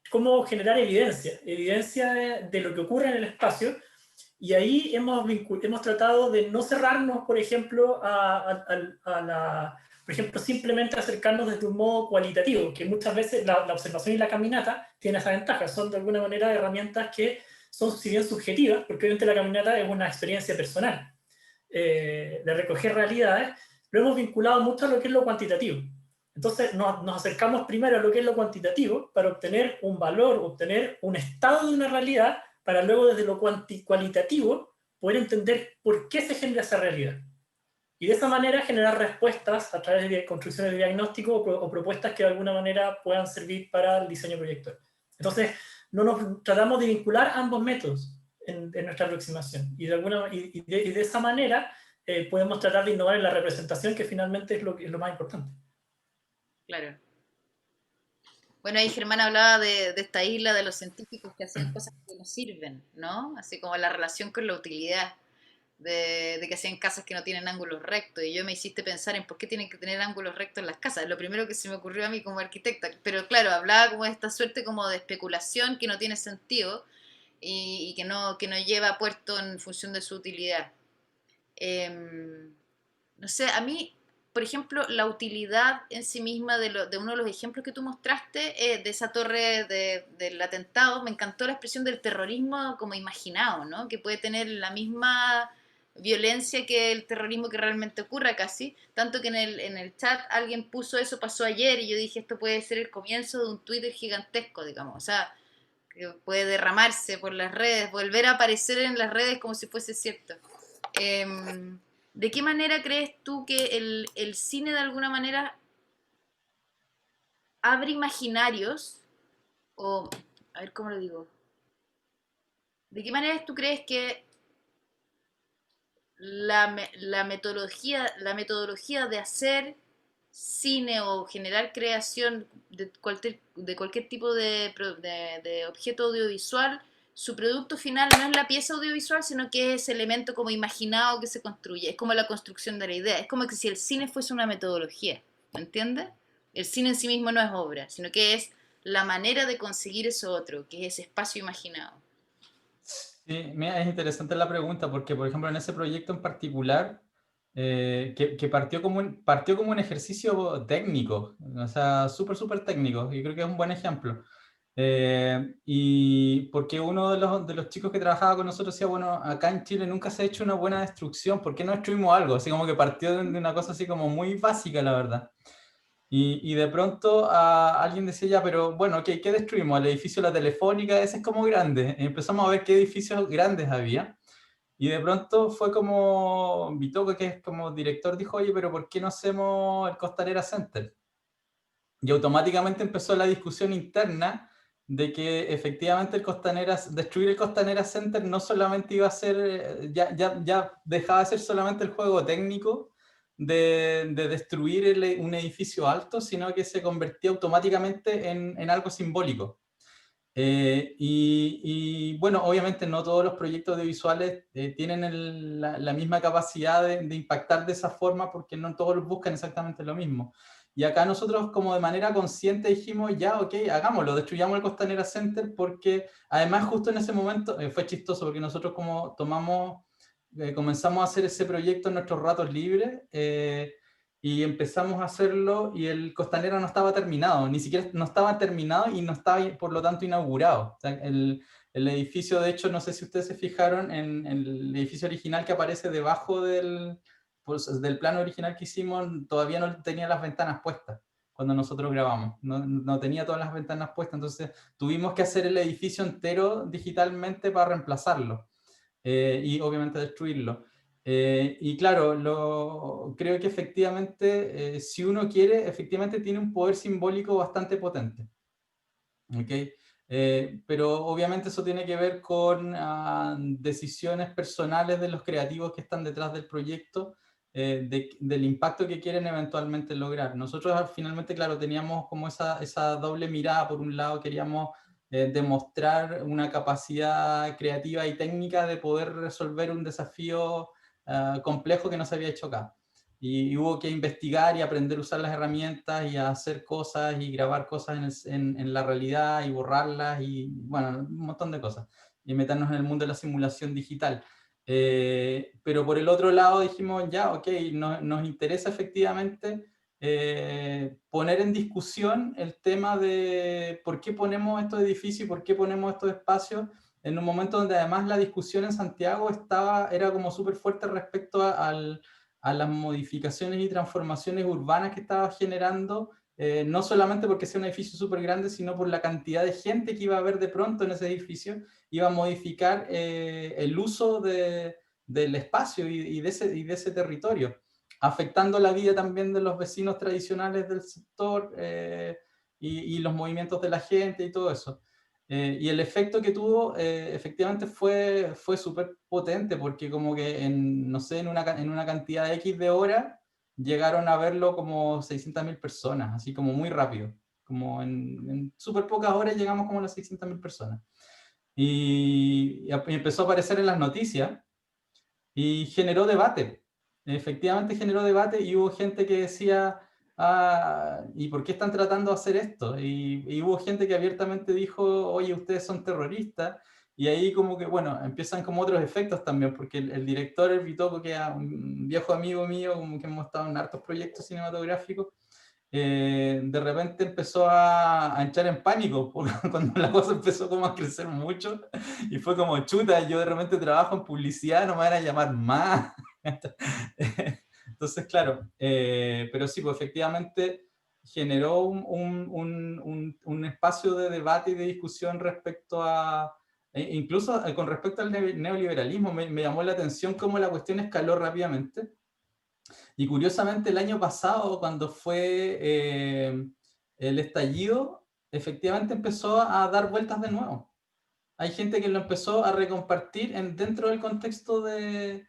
cómo generar evidencia de lo que ocurre en el espacio, y ahí hemos tratado de no cerrarnos, por ejemplo, por ejemplo, simplemente acercarnos desde un modo cualitativo, que muchas veces la observación y la caminata tienen esa ventaja, son de alguna manera herramientas que son, si bien subjetivas, porque obviamente la caminata es una experiencia personal, de recoger realidades, lo hemos vinculado mucho a lo que es lo cuantitativo. Entonces nos acercamos primero a lo que es lo cuantitativo para obtener un valor, obtener un estado de una realidad, para luego desde lo cualitativo poder entender por qué se genera esa realidad. Y de esa manera generar respuestas a través de construcciones de diagnóstico o propuestas que de alguna manera puedan servir para el diseño proyectual. Entonces, tratamos de vincular ambos métodos en nuestra aproximación. Y de esa manera podemos tratar de innovar en la representación, que finalmente es lo más importante. Claro. Bueno, ahí Germán hablaba de esta isla de los científicos que hacían cosas que no sirven, ¿no? Así como la relación con la utilidad, de que hacían casas que no tienen ángulos rectos, y yo me hiciste pensar en por qué tienen que tener ángulos rectos en las casas. Es lo primero que se me ocurrió a mí como arquitecta, pero claro, hablaba como de esta suerte como de especulación que no tiene sentido y que no lleva a puerto en función de su utilidad. No sé, a mí, por ejemplo, la utilidad en sí misma de uno de los ejemplos que tú mostraste, de esa torre del atentado, me encantó la expresión del terrorismo como imaginado, ¿no? Que puede tener la misma violencia que el terrorismo que realmente ocurra casi, tanto que en el chat alguien puso eso pasó ayer, y yo dije, esto puede ser el comienzo de un Twitter gigantesco, digamos, o sea, que puede derramarse por las redes, volver a aparecer en las redes como si fuese cierto. ¿De qué manera crees tú que el cine de alguna manera abre imaginarios? O, a ver, ¿cómo lo digo? ¿De qué manera tú crees que la metodología de hacer cine o generar creación de cualquier tipo de objeto audiovisual, su producto final no es la pieza audiovisual, sino que es ese elemento como imaginado que se construye, es como la construcción de la idea, es como que si el cine fuese una metodología, ¿me entiendes? El cine en sí mismo no es obra, sino que es la manera de conseguir eso otro, que es ese espacio imaginado. Sí, mira, es interesante la pregunta porque, por ejemplo, en ese proyecto en particular, que partió como un ejercicio técnico, o sea, súper técnico, y creo que es un buen ejemplo. Y porque uno de los chicos que trabajaba con nosotros decía, bueno, acá en Chile nunca se ha hecho una buena destrucción, ¿por qué no destruimos algo? Así como que partió de una cosa así como muy básica, la verdad. Y de pronto alguien decía, ya, pero bueno, ¿qué destruimos? El edificio de la Telefónica, ese es como grande. Y empezamos a ver qué edificios grandes había. Y de pronto fue como Bitoco, que es como director, dijo, oye, pero ¿por qué no hacemos el Costanera Center? Y automáticamente empezó la discusión interna de que efectivamente destruir el Costanera Center no solamente iba a ser, ya dejaba de ser solamente el juego técnico de destruir un edificio alto, sino que se convertía automáticamente en algo simbólico. Y bueno, obviamente no todos los proyectos audiovisuales tienen la misma capacidad de impactar de esa forma, porque no todos buscan exactamente lo mismo. Y acá nosotros como de manera consciente dijimos, ya, ok, hagámoslo, destruyamos el Costanera Center, porque además justo en ese momento fue chistoso, porque nosotros como comenzamos a hacer ese proyecto en nuestros ratos libres, y empezamos a hacerlo y el Costanera no estaba terminado, ni siquiera no estaba terminado y no estaba por lo tanto inaugurado. O sea, el edificio, de hecho, no sé si ustedes se fijaron en el edificio original que aparece debajo del plano original que hicimos, todavía no tenía las ventanas puestas cuando nosotros grabamos, no tenía todas las ventanas puestas, entonces tuvimos que hacer el edificio entero digitalmente para reemplazarlo, y obviamente destruirlo. Y claro, creo que efectivamente, si uno quiere, efectivamente tiene un poder simbólico bastante potente. ¿Okay? Pero obviamente eso tiene que ver con decisiones personales de los creativos que están detrás del proyecto, del impacto que quieren eventualmente lograr. Nosotros finalmente, claro, teníamos como esa doble mirada. Por un lado queríamos demostrar una capacidad creativa y técnica de poder resolver un desafío complejo que no se había hecho acá. Y hubo que investigar y aprender a usar las herramientas y a hacer cosas y grabar cosas en la realidad y borrarlas y, bueno, un montón de cosas. Y meternos en el mundo de la simulación digital. Pero por el otro lado dijimos, ya, ok, nos interesa efectivamente poner en discusión el tema de por qué ponemos estos edificios y por qué ponemos estos espacios en un momento donde además la discusión en Santiago era como súper fuerte respecto a las modificaciones y transformaciones urbanas que estaba generando, no solamente porque sea un edificio súper grande, sino por la cantidad de gente que iba a haber de pronto en ese edificio, iba a modificar el uso del espacio y de ese territorio, afectando la vida también de los vecinos tradicionales del sector, y los movimientos de la gente y todo eso. Y el efecto que tuvo efectivamente fue súper potente, porque como que no sé, en una cantidad de X de horas llegaron a verlo como 600.000 personas, así como muy rápido. Como en súper pocas horas llegamos como a las 600.000 personas. Y empezó a aparecer en las noticias y generó debate. Efectivamente generó debate y hubo gente que decía, ¿y por qué están tratando de hacer esto? Y hubo gente que abiertamente dijo, oye, ustedes son terroristas. Y ahí como que, bueno, empiezan como otros efectos también, porque el director, el Bitoco, que es un viejo amigo mío, como que hemos estado en hartos proyectos cinematográficos, de repente empezó a entrar en pánico cuando la cosa empezó como a crecer mucho, y fue como, chuta, yo de repente trabajo en publicidad, no me van a llamar más. Entonces, claro, pero sí, pues efectivamente generó un espacio de debate y de discusión respecto incluso con respecto al neoliberalismo. Me llamó la atención cómo la cuestión escaló rápidamente. Y curiosamente el año pasado, cuando fue el estallido, efectivamente empezó a dar vueltas de nuevo. Hay gente que lo empezó a recompartir dentro del contexto del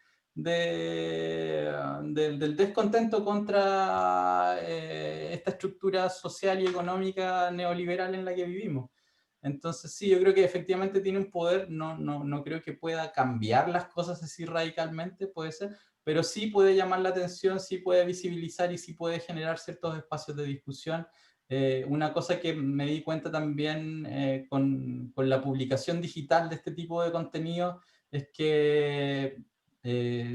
descontento contra esta estructura social y económica neoliberal en la que vivimos. Entonces sí, yo creo que efectivamente tiene un poder, no creo que pueda cambiar las cosas así radicalmente, puede ser, pero sí puede llamar la atención, sí puede visibilizar y sí puede generar ciertos espacios de discusión. Una cosa que me di cuenta también con la publicación digital de este tipo de contenido es que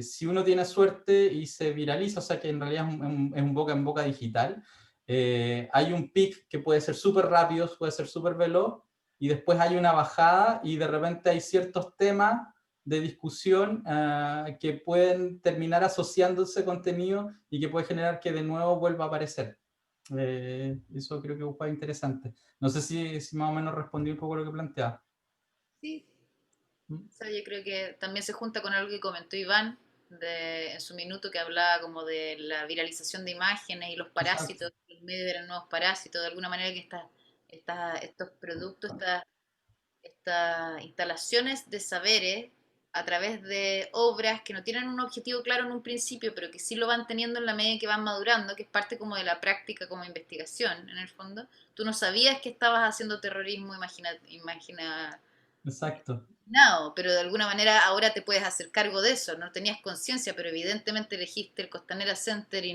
si uno tiene suerte y se viraliza, o sea que en realidad es un boca en boca digital, hay un pic que puede ser súper rápido, puede ser súper veloz, y después hay una bajada y de repente hay ciertos temas de discusión que pueden terminar asociándose contenido y que puede generar que de nuevo vuelva a aparecer. Eso creo que fue interesante. No sé si más o menos respondí un poco lo que planteaba. Sí. O sea, yo creo que también se junta con algo que comentó Iván en su minuto, que hablaba como de la viralización de imágenes y los parásitos, los medios eran nuevos parásitos, de alguna manera que estos productos, estas instalaciones de saberes a través de obras que no tienen un objetivo claro en un principio, pero que sí lo van teniendo en la medida que van madurando, que es parte como de la práctica como investigación, en el fondo. Tú no sabías que estabas haciendo terrorismo, Exacto. no, pero de alguna manera ahora te puedes hacer cargo de eso, no tenías conciencia, pero evidentemente elegiste el Costanera Center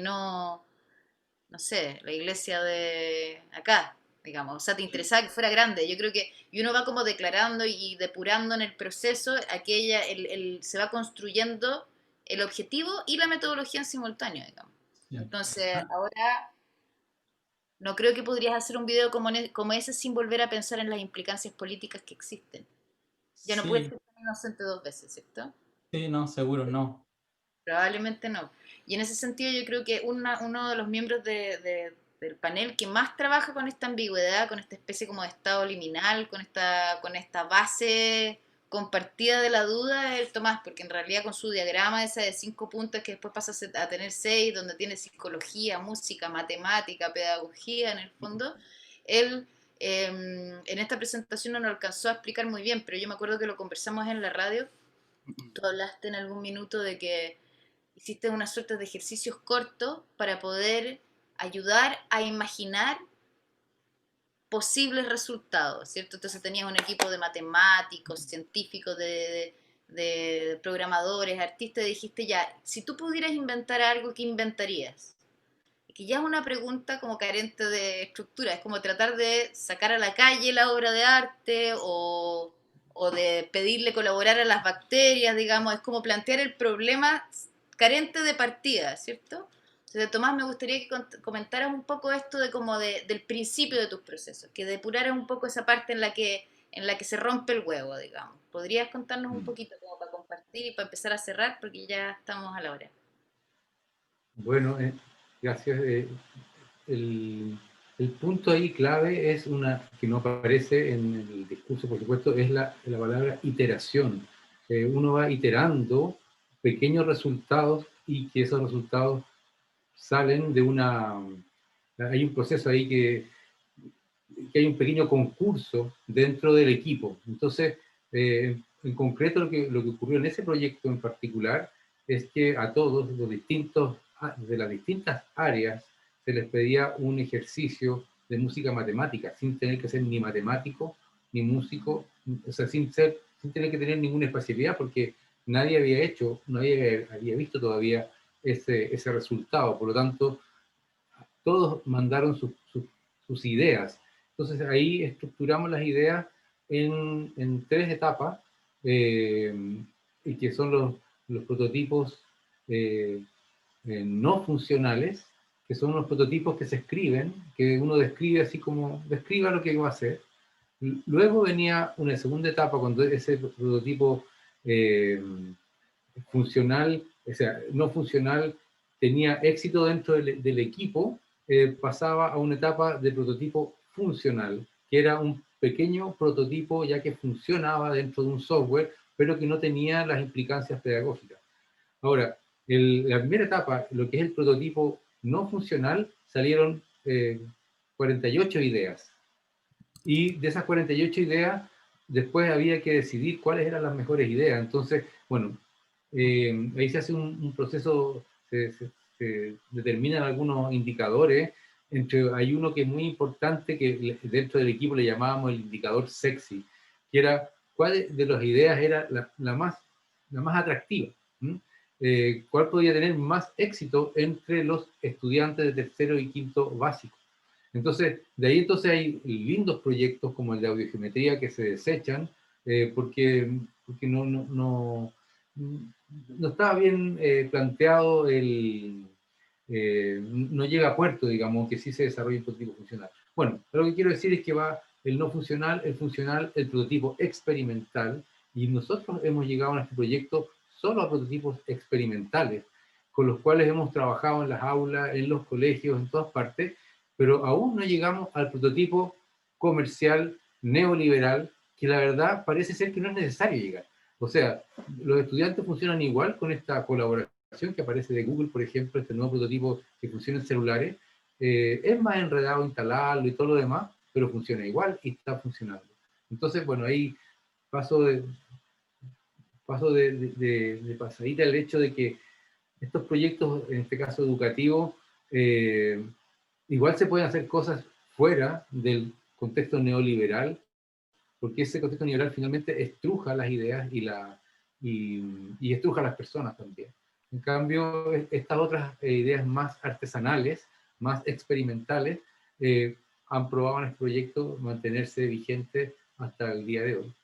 no sé, la iglesia de acá, digamos, o sea, te interesaba que fuera grande. Yo creo que, y uno va como declarando y depurando en el proceso, se va construyendo el objetivo y la metodología en simultáneo, digamos. Entonces, ahora no creo que podrías hacer un video como ese sin volver a pensar en las implicancias políticas que existen. Ya no puedes Sí, ser tan inocente dos veces, ¿cierto? sí, no, seguro no. Probablemente no. Y en ese sentido yo creo que uno de los miembros del panel que más trabaja con esta ambigüedad, con esta especie como de estado liminal, con esta base compartida de la duda, es el Tomás, porque en realidad con su diagrama esa de 5 puntos que después pasa a tener 6, donde tiene psicología, música, matemática, pedagogía en el fondo, él en esta presentación no lo alcanzó a explicar muy bien, pero yo me acuerdo que lo conversamos en la radio. Tú hablaste en algún minuto de que hiciste una suerte de ejercicios cortos para poder ayudar a imaginar posibles resultados, ¿cierto? Entonces tenías un equipo de matemáticos, científicos, de programadores, artistas, y dijiste ya, si tú pudieras inventar algo, ¿qué inventarías? Que ya es una pregunta como carente de estructura, es como tratar de sacar a la calle la obra de arte o de pedirle colaborar a las bacterias, digamos, es como plantear el problema carente de partida, ¿cierto? Entonces, Tomás, me gustaría que comentaras un poco esto de como del principio de tus procesos, que depuraras un poco esa parte en la que se rompe el huevo, digamos. ¿Podrías contarnos un poquito como para compartir y para empezar a cerrar? Porque ya estamos a la hora. Bueno, gracias. El punto ahí clave es una que no aparece en el discurso, por supuesto, es la palabra iteración. Uno va iterando pequeños resultados y que esos resultados salen de una... Hay un proceso ahí que hay un pequeño concurso dentro del equipo. Entonces, en concreto lo que ocurrió en ese proyecto en particular es que a todos los distintos, de las distintas áreas, se les pedía un ejercicio de música matemática, sin tener que ser ni matemático, ni músico, o sea, sin tener que tener ninguna especialidad, porque nadie había visto todavía ese resultado. Por lo tanto, todos mandaron sus ideas. Entonces ahí estructuramos las ideas en 3 etapas, y que son los prototipos no funcionales, que son los prototipos que se escriben, que uno describe así como, describa lo que va a hacer. Luego venía una segunda etapa, cuando ese prototipo funcional, o sea, no funcional, tenía éxito dentro del equipo, pasaba a una etapa de prototipo funcional, que era un pequeño prototipo ya que funcionaba dentro de un software, pero que no tenía las implicancias pedagógicas. Ahora, la primera etapa, lo que es el prototipo no funcional, salieron 48 ideas. Y de esas 48 ideas, después había que decidir cuáles eran las mejores ideas. Entonces, bueno, ahí se hace un proceso, se determinan algunos indicadores. Hay uno que es muy importante, que dentro del equipo le llamábamos el indicador sexy, que era cuál de las ideas era la más atractiva. Cuál podía tener más éxito entre los estudiantes de tercero y quinto básico. Entonces, de ahí entonces hay lindos proyectos como el de audiogeometría que se desechan porque no estaba bien planteado no llega a puerto, digamos, que sí se desarrolla un prototipo funcional. Bueno, lo que quiero decir es que va el no funcional, el funcional, el prototipo experimental, y nosotros hemos llegado a este proyecto solo a prototipos experimentales, con los cuales hemos trabajado en las aulas, en los colegios, en todas partes, pero aún no llegamos al prototipo comercial neoliberal, que la verdad parece ser que no es necesario llegar. O sea, los estudiantes funcionan igual con esta colaboración que aparece de Google, por ejemplo, este nuevo prototipo que funciona en celulares. Es más enredado instalarlo y todo lo demás, pero funciona igual y está funcionando. Entonces, bueno, ahí paso de pasadita el hecho de que estos proyectos, en este caso educativos, igual se pueden hacer cosas fuera del contexto neoliberal, porque ese contexto neoliberal finalmente estruja las ideas y estruja a las personas también. En cambio, estas otras ideas más artesanales más experimentales, han probado en este proyecto mantenerse vigentes hasta el día de hoy.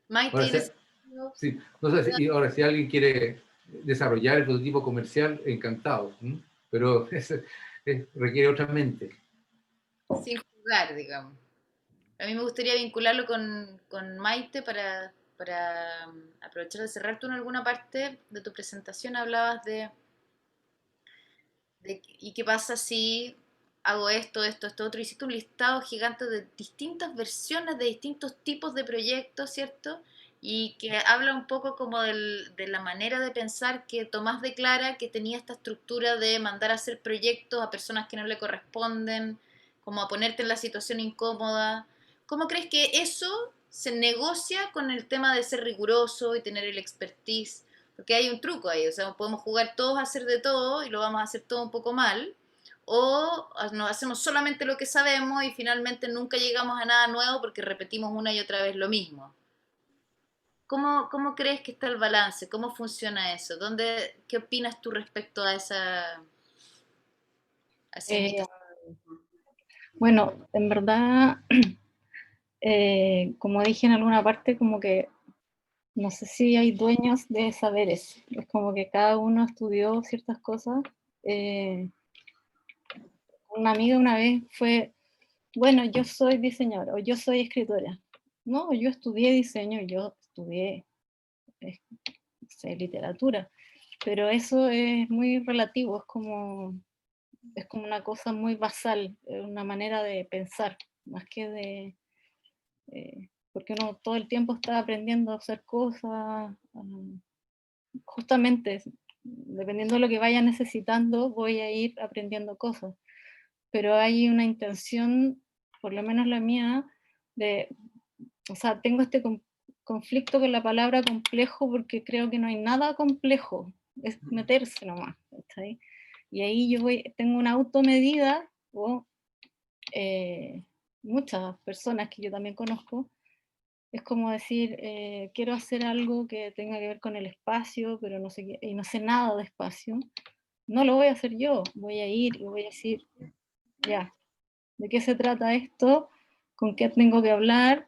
Maite, Ahora, sí, no sé, y ahora si alguien quiere desarrollar el prototipo comercial, encantado, pero requiere otra mente. sin jugar, digamos. A mí me gustaría vincularlo con Maite para aprovechar de cerrar. Tú en alguna parte de tu presentación hablabas ¿y qué pasa si hago esto, esto, esto, otro? Hiciste un listado gigante de distintas versiones, de distintos tipos de proyectos, ¿cierto? Y que habla un poco como de la manera de pensar que Tomás declara que tenía esta estructura de mandar a hacer proyectos a personas que no le corresponden, como a ponerte en la situación incómoda. ¿Cómo crees que eso se negocia con el tema de ser riguroso y tener el expertise? Porque hay un truco ahí, o sea, podemos jugar todos a hacer de todo y lo vamos a hacer todo un poco mal, o nos hacemos solamente lo que sabemos y finalmente nunca llegamos a nada nuevo porque repetimos una y otra vez lo mismo. ¿Cómo crees que está el balance? ¿Cómo funciona eso? ¿Qué opinas tú respecto a esa invitación? Bueno, en verdad, como dije en alguna parte, como que no sé si hay dueños de saberes. Es como que cada uno estudió ciertas cosas. Una amiga una vez fue, bueno, yo soy diseñadora o yo soy escritora. No, yo estudié diseño, yo estudié no sé, literatura, pero eso es muy relativo, es como una cosa muy basal, una manera de pensar, más que de... porque uno todo el tiempo está aprendiendo a hacer cosas, justamente, dependiendo de lo que vaya necesitando, voy a ir aprendiendo cosas. Pero hay una intención, por lo menos la mía, o sea, tengo este conflicto con la palabra complejo porque creo que no hay nada complejo, es meterse nomás, ¿sí? Y ahí tengo una automedida, o muchas personas que yo también conozco, es como decir, quiero hacer algo que tenga que ver con el espacio, pero no sé, y no sé nada de espacio, no lo voy a hacer yo, voy a ir y voy a decir, ya, ¿de qué se trata esto? ¿Con qué tengo que hablar?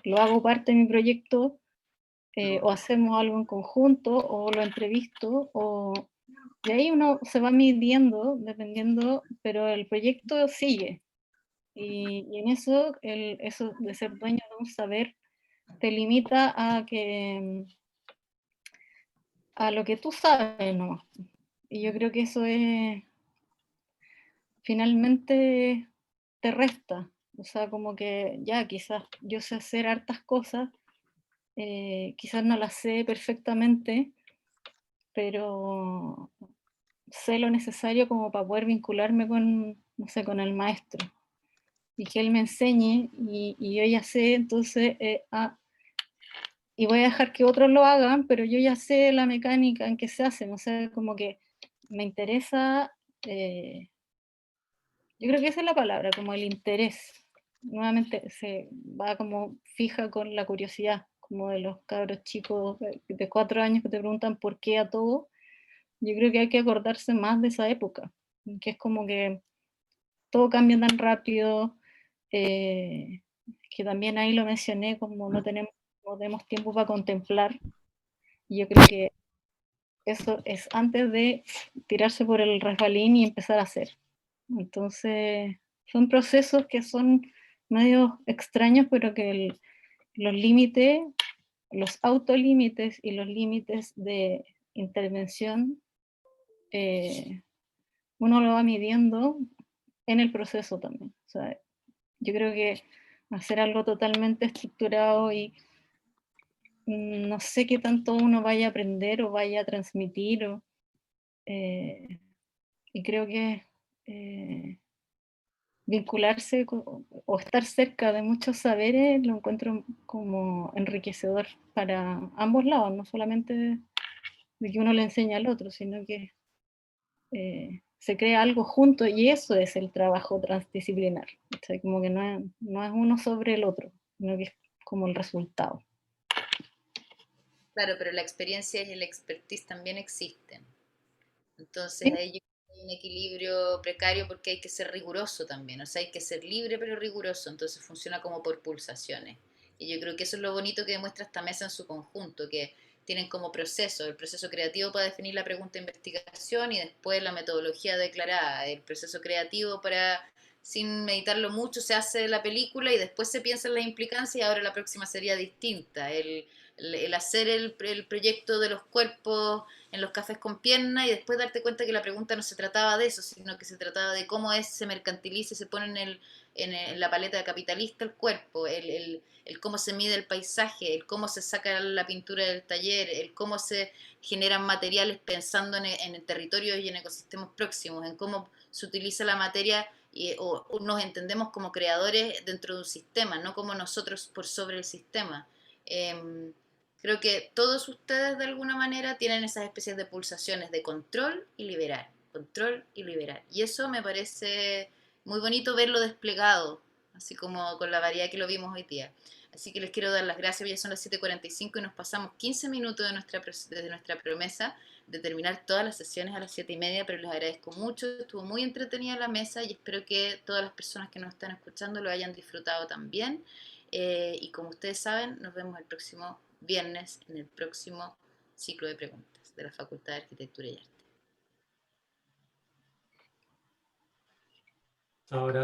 ¿Lo hago parte de mi proyecto? O hacemos algo en conjunto, o lo entrevisto, y ahí uno se va midiendo, dependiendo, pero el proyecto sigue. Y en eso, eso de ser dueño de un saber te limita a lo que tú sabes nomás. Y yo creo que eso finalmente te resta. O sea, como que ya quizás yo sé hacer hartas cosas, quizás no las sé perfectamente, pero sé lo necesario como para poder vincularme con, no sé, con el maestro. Y que él me enseñe, y yo ya sé, entonces, y voy a dejar que otros lo hagan, pero yo ya sé la mecánica en que se hace, no sé, como que me interesa, yo creo que esa es la palabra, como el interés. Nuevamente se va como fija con la curiosidad, como de los cabros chicos de 4 años que te preguntan por qué a todo. Yo creo que hay que acordarse más de esa época, que es como que todo cambia tan rápido, que también ahí lo mencioné, como no tenemos tiempo para contemplar. Y yo creo que eso es antes de tirarse por el resbalín y empezar a hacer. Entonces, son procesos que son medio extraños, pero que los límites, los autolímites y los límites de intervención, uno lo va midiendo en el proceso también. O sea, yo creo que hacer algo totalmente estructurado y no sé qué tanto uno vaya a aprender o vaya a transmitir, y creo que vincularse o estar cerca de muchos saberes lo encuentro como enriquecedor para ambos lados, no solamente de que uno le enseña al otro, sino que se crea algo junto, y eso es el trabajo transdisciplinar. O sea, como que no es uno sobre el otro, sino que es como el resultado. Claro, pero la experiencia y el expertise también existen. Entonces ¿Sí? ahí hay un equilibrio precario porque hay que ser riguroso también, o sea, hay que ser libre pero riguroso, entonces funciona como por pulsaciones. Y yo creo que eso es lo bonito que demuestra esta mesa en su conjunto, que tienen como proceso, el proceso creativo para definir la pregunta de investigación y después la metodología declarada, el proceso creativo para, sin meditarlo mucho, se hace la película y después se piensa en la implicancia y ahora la próxima sería distinta, el hacer el proyecto de los cuerpos en los cafés con pierna y después darte cuenta que la pregunta no se trataba de eso, sino que se trataba de cómo se mercantiliza y se pone en la paleta capitalista el cuerpo, el cómo se mide el paisaje, el cómo se saca la pintura del taller, el cómo se generan materiales pensando en territorios y en ecosistemas próximos, en cómo se utiliza la materia o nos entendemos como creadores dentro de un sistema, no como nosotros por sobre el sistema. Creo que todos ustedes de alguna manera tienen esas especies de pulsaciones de control y liberar, control y liberar. Y eso me parece muy bonito verlo desplegado, así como con la variedad que lo vimos hoy día. Así que les quiero dar las gracias, ya son las 7:45 y nos pasamos 15 minutos de nuestra promesa de terminar todas las sesiones a las 7:30, pero les agradezco mucho, estuvo muy entretenida la mesa y espero que todas las personas que nos están escuchando lo hayan disfrutado también. Y como ustedes saben, nos vemos el próximo viernes en el próximo ciclo de preguntas de la Facultad de Arquitectura y Arte. Ahora.